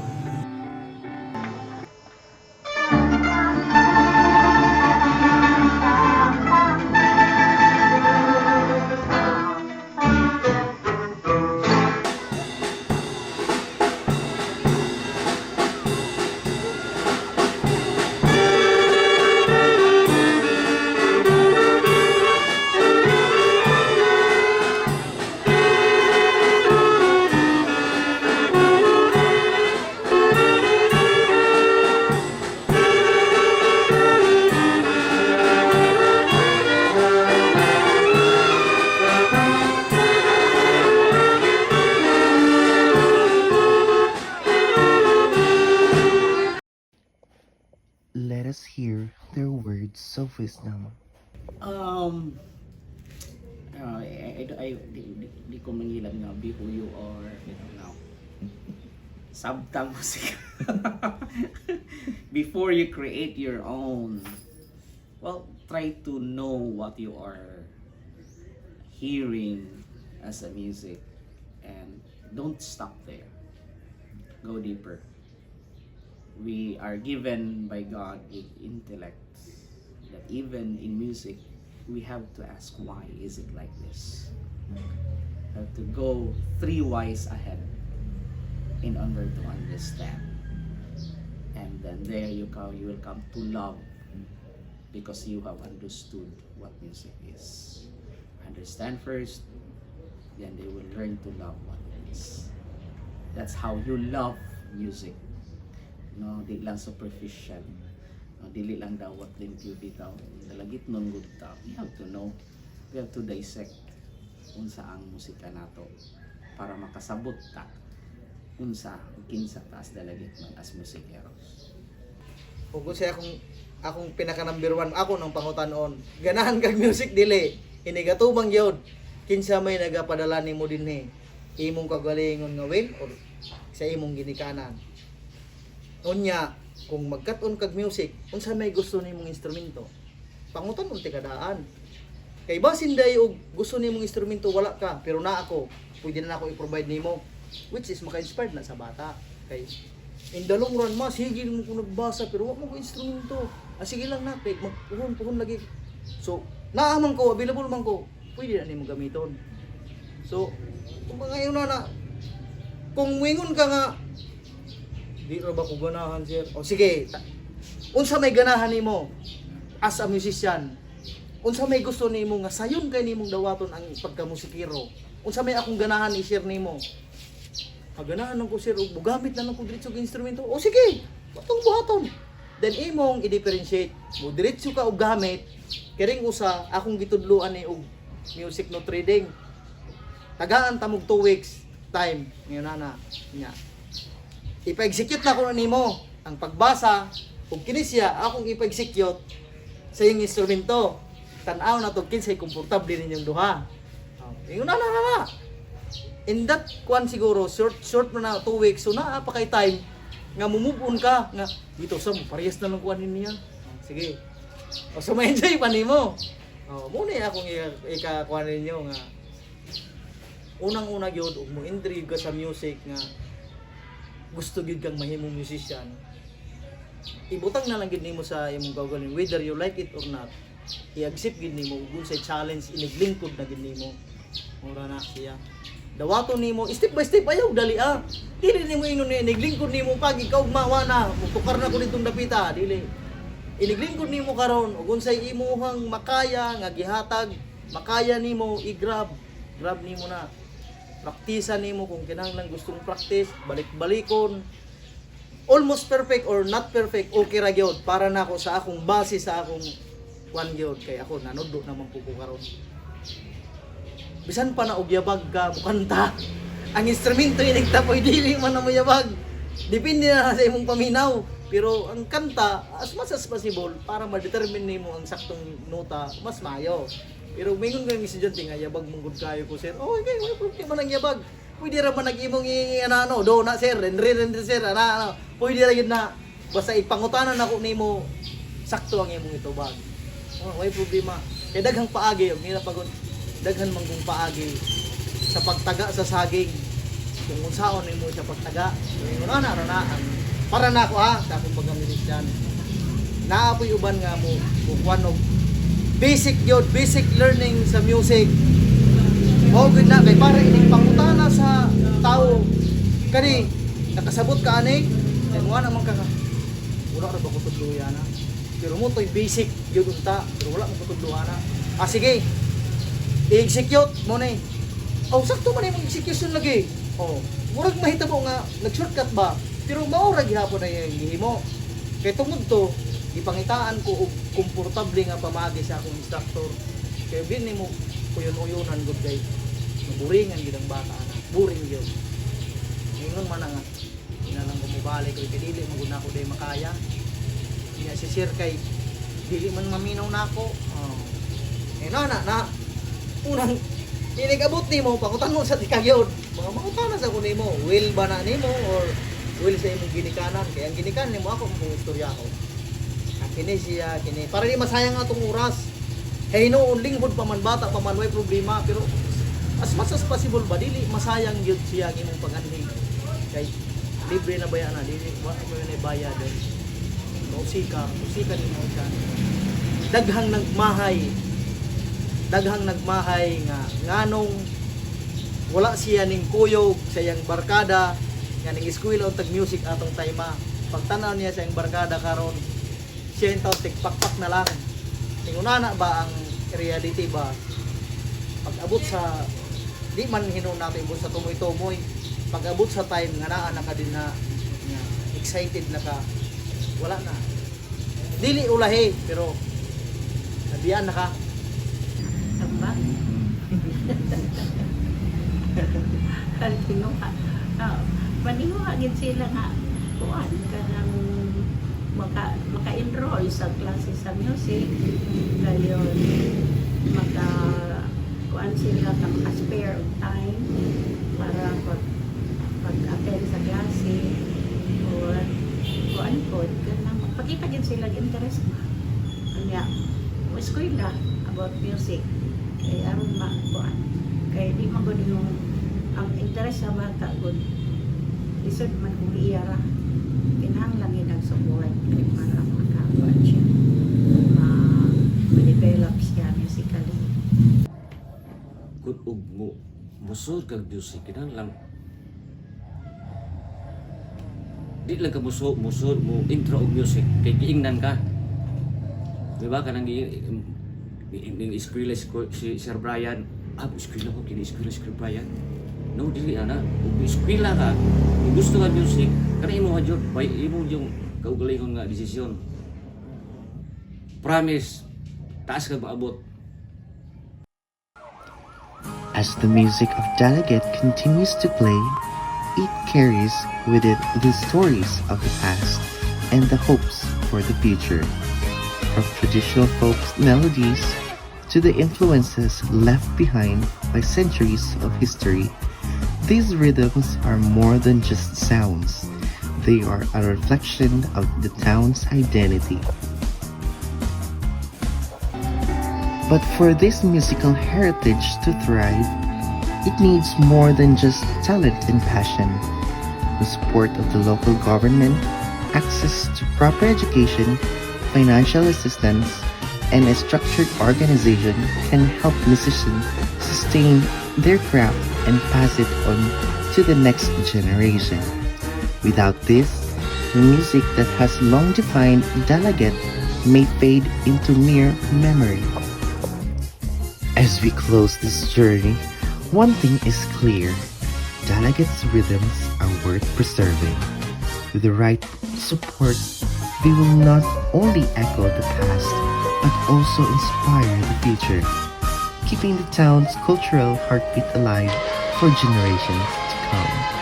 Let us hear their words of wisdom. Di ko mangilan nga be who you are, you know, now. Sabta musika. Before you create your own, well, try to know what you are hearing as a music and don't stop there. Go deeper. We are given by God with intellect that even in music we have to ask, why is it like this? Have to go 3 whys ahead in order to understand, and then there you will come to love, because you have understood what music is. Understand first, then they will learn to love what it is. That's how you love music. No, di lang superficial. No, dili lang dawat din beauty daw. Dalagit nun good daw. We have to know. We have to dissect unsa ang musika nato para makasabot ta unsa kinsa taas dalagit man as musikeros. Kung siya akong pinaka number 1 ako nang pangutanon, ganahan kag music dili, inigatubang gyud. Kinsa may nagapadala nimo dinhi? Imong kagalingon nga will or sa imong ginikanan? Unya, kung magkat-on kag music, unsa may gusto nimong instrumento? Pangutan unti kadaan. Kay basin day og gusto nimong instrumento wala ka, pero na ako, pwede na ako i-provide nimo, which is maka-inspired na sa bata. Kay in the long run, sige mo ko nagbasa pero wa mo ko instrumento. Sige lang na, kay magpuhon lagi. So, naaman ko, available man ko, pwede na nimo gamiton. So, kung ngayon na kung wingon ka nga di ra ba ko ganahan, sir? O sige, unsa may ganahan nimo as a musician? Unsa may gusto nimo nga sayon kay nimong dawaton ang pagkamusikero? Unsa may akong ganahan i-share nimo? Ganahan lang ko, sir, ug bugamit na lang ko diretso og instrumento. O sige, patong buhaton. Then imong i-differentiate. Mo diretso ka og gamit, kiring usa akong gitudloan ni og music no trading. Tagaan ta mog 2 weeks time ngayon na nya. Ipa-execute na ko na nimo ang pagbasa ug kini siya akong ipa-execute sa iyong instrumento. Tan-aw na to kinsay komportable ninyong duha. Ingon na. In that kwan siguro short na 2 weeks, so naa pa kay time nga move on ka nga dito sa mo parehas na lang kuan niya. Sige. O so ma-enjoy pa nimo. Mo ni akong ika-kuan ninyo nga unang-una gyud ug mo intrigue ka sa music nga gusto gyud kang mahimong musician. Ibutang na lang gid nimo sa imong gawin whether you like it or not. I-accept gid nimo ug say challenge iniglingkod na gid nimo. Mura na siya. Dawaton nimo step by step ayaw dali Dili nimo ingon ni iniglingkod nimo pag ikaw mawa na mutukar na ko nitong dapita dili. iniglingkod nimo karon ug unsay imuhang makaya nga gihatag, makaya nimo i-grab nimo na. Praktisan nimo kung kinahanglan gustong practice, balik-balikon. Almost perfect or not perfect, okay ra gyud para nako sa akong base sa akong kwan gyud kay ako nanudlo naman po ko karon. Bisan pa na og yabag ka mukanta. Ang instrumento inikta po dili man na mo yabag. Depende na sa imong paminaw. Pero ang kanta, as much as possible, para ma-determine nimo ang saktong nota, mas mayo. Pero mingon kang estudyante nga yabag mong kayo ko sir. Oh, okay, wala problema nang yabag. Pwede ra man nag-imong ano, do na sir, and sir, ano. Pwede ra gyud na basta ipangutanan nako nimo sakto ang imong itubag. Oh, may problema. Kay daghang paagi, og nila pagod daghan man kung paagi sa pagtaga sa saging. Kung unsaon nimo sa pagtaga, ingon ana ra na ang para na ako ha, sa akong pagka-musician. Naapoy uban nga mo kuan og basic yun, basic learning sa music. Mao gud na kay para ining pangutana sa tao. Kani nakasabot ka ani, kay mo na man ka. Wala ra ba ko tudluyan na. Pero mo toy basic yun unta, pero wala mo ko tudluhan na. Ah sige. I-execute mo ni. Oh, sakto man imong execution lagi. Oh, murag mahitabo nga nag-shortcut ba? Pero maura gihapon na yung gihimo. Kaya tungod to, ipangitaan ko og komportable nga pamagi sa akong instructor. Kaya bin mo kuyon-uyonan gud kay naburingan gid ang bata na. Buring gyud. Ingon man nga inalang ko mobalik kay dili man gud nako day makaya. Niya si sir kay dili man maminaw nako. Oh. Na unang inigabot nimo pangutan sa tikagyod. Mga mangutana sa kuno nimo, will ba na nimo or will sa imong ginikanan? Kaya ang ginikanan nimo ako kung istorya ko. Kini siya, kini. Para di masayang atong oras. Hey no, linghod pa man bata pa man way problema pero as much as possible ba dili masayang gyud siya ang imong pag-anhi. Kay libre na baya na dili wa mo na bayad. Musika nimo siya. Daghang nagmahay nga nganong wala siya ning kuyog sa iyang barkada nga ning eskwela untag music atong tayma. Pagtanaw niya sa iyang barkada karon siya yung tigpakpak na lang. Tingunana ba ang reality ba? Pag-abot sa di man hinon natin ibot sa tumoy-tumoy. Pag-abot sa time nga naa na ka din na excited na ka. Wala na. Dili ulahi pero nabiyan na ka. Tama. Kalpinuha. Manihuha gid sila nga kuan kanang maka-enroll sa klase sa music. Dayon kuan sila ka maka-spare of time para pag-attend sa klase or kuan pod kanang magpakita gid sila interest ba. Anya, eskwela about music. Kay aron kuan kay di man gud yung ang interest sa bata gud lisod man kung iyara kinahanglan yun ang support kay para makakuan siya ma-develop siya musically. Kung mo musod kag music kinahanglan di lang ka musod mo intro og music kay giingnan ka. Di ba kanang ning eskwela si Sir Brian, eskwela ko kini eskwela Sir Brian. No, dili ana. Kung eskwela ka, kung gusto ka music, kana imo hadyo, imo yung kaugalingon nga desisyon. Promise, taas ka maabot. As the music of Dalaget continues to play, it carries with it the stories of the past and the hopes for the future. From traditional folk melodies to the influences left behind by centuries of history, these rhythms are more than just sounds. They are a reflection of the town's identity. But for this musical heritage to thrive, it needs more than just talent and passion. The support of the local government, access to proper education, financial assistance, and a structured organization can help musicians sustain their craft and pass it on to the next generation. Without this, the music that has long defined Dalaget may fade into mere memory. As we close this journey, one thing is clear. Dalaget's rhythms are worth preserving. With the right support, they will not only echo the past, but also inspire the future, keeping the town's cultural heartbeat alive for generations to come.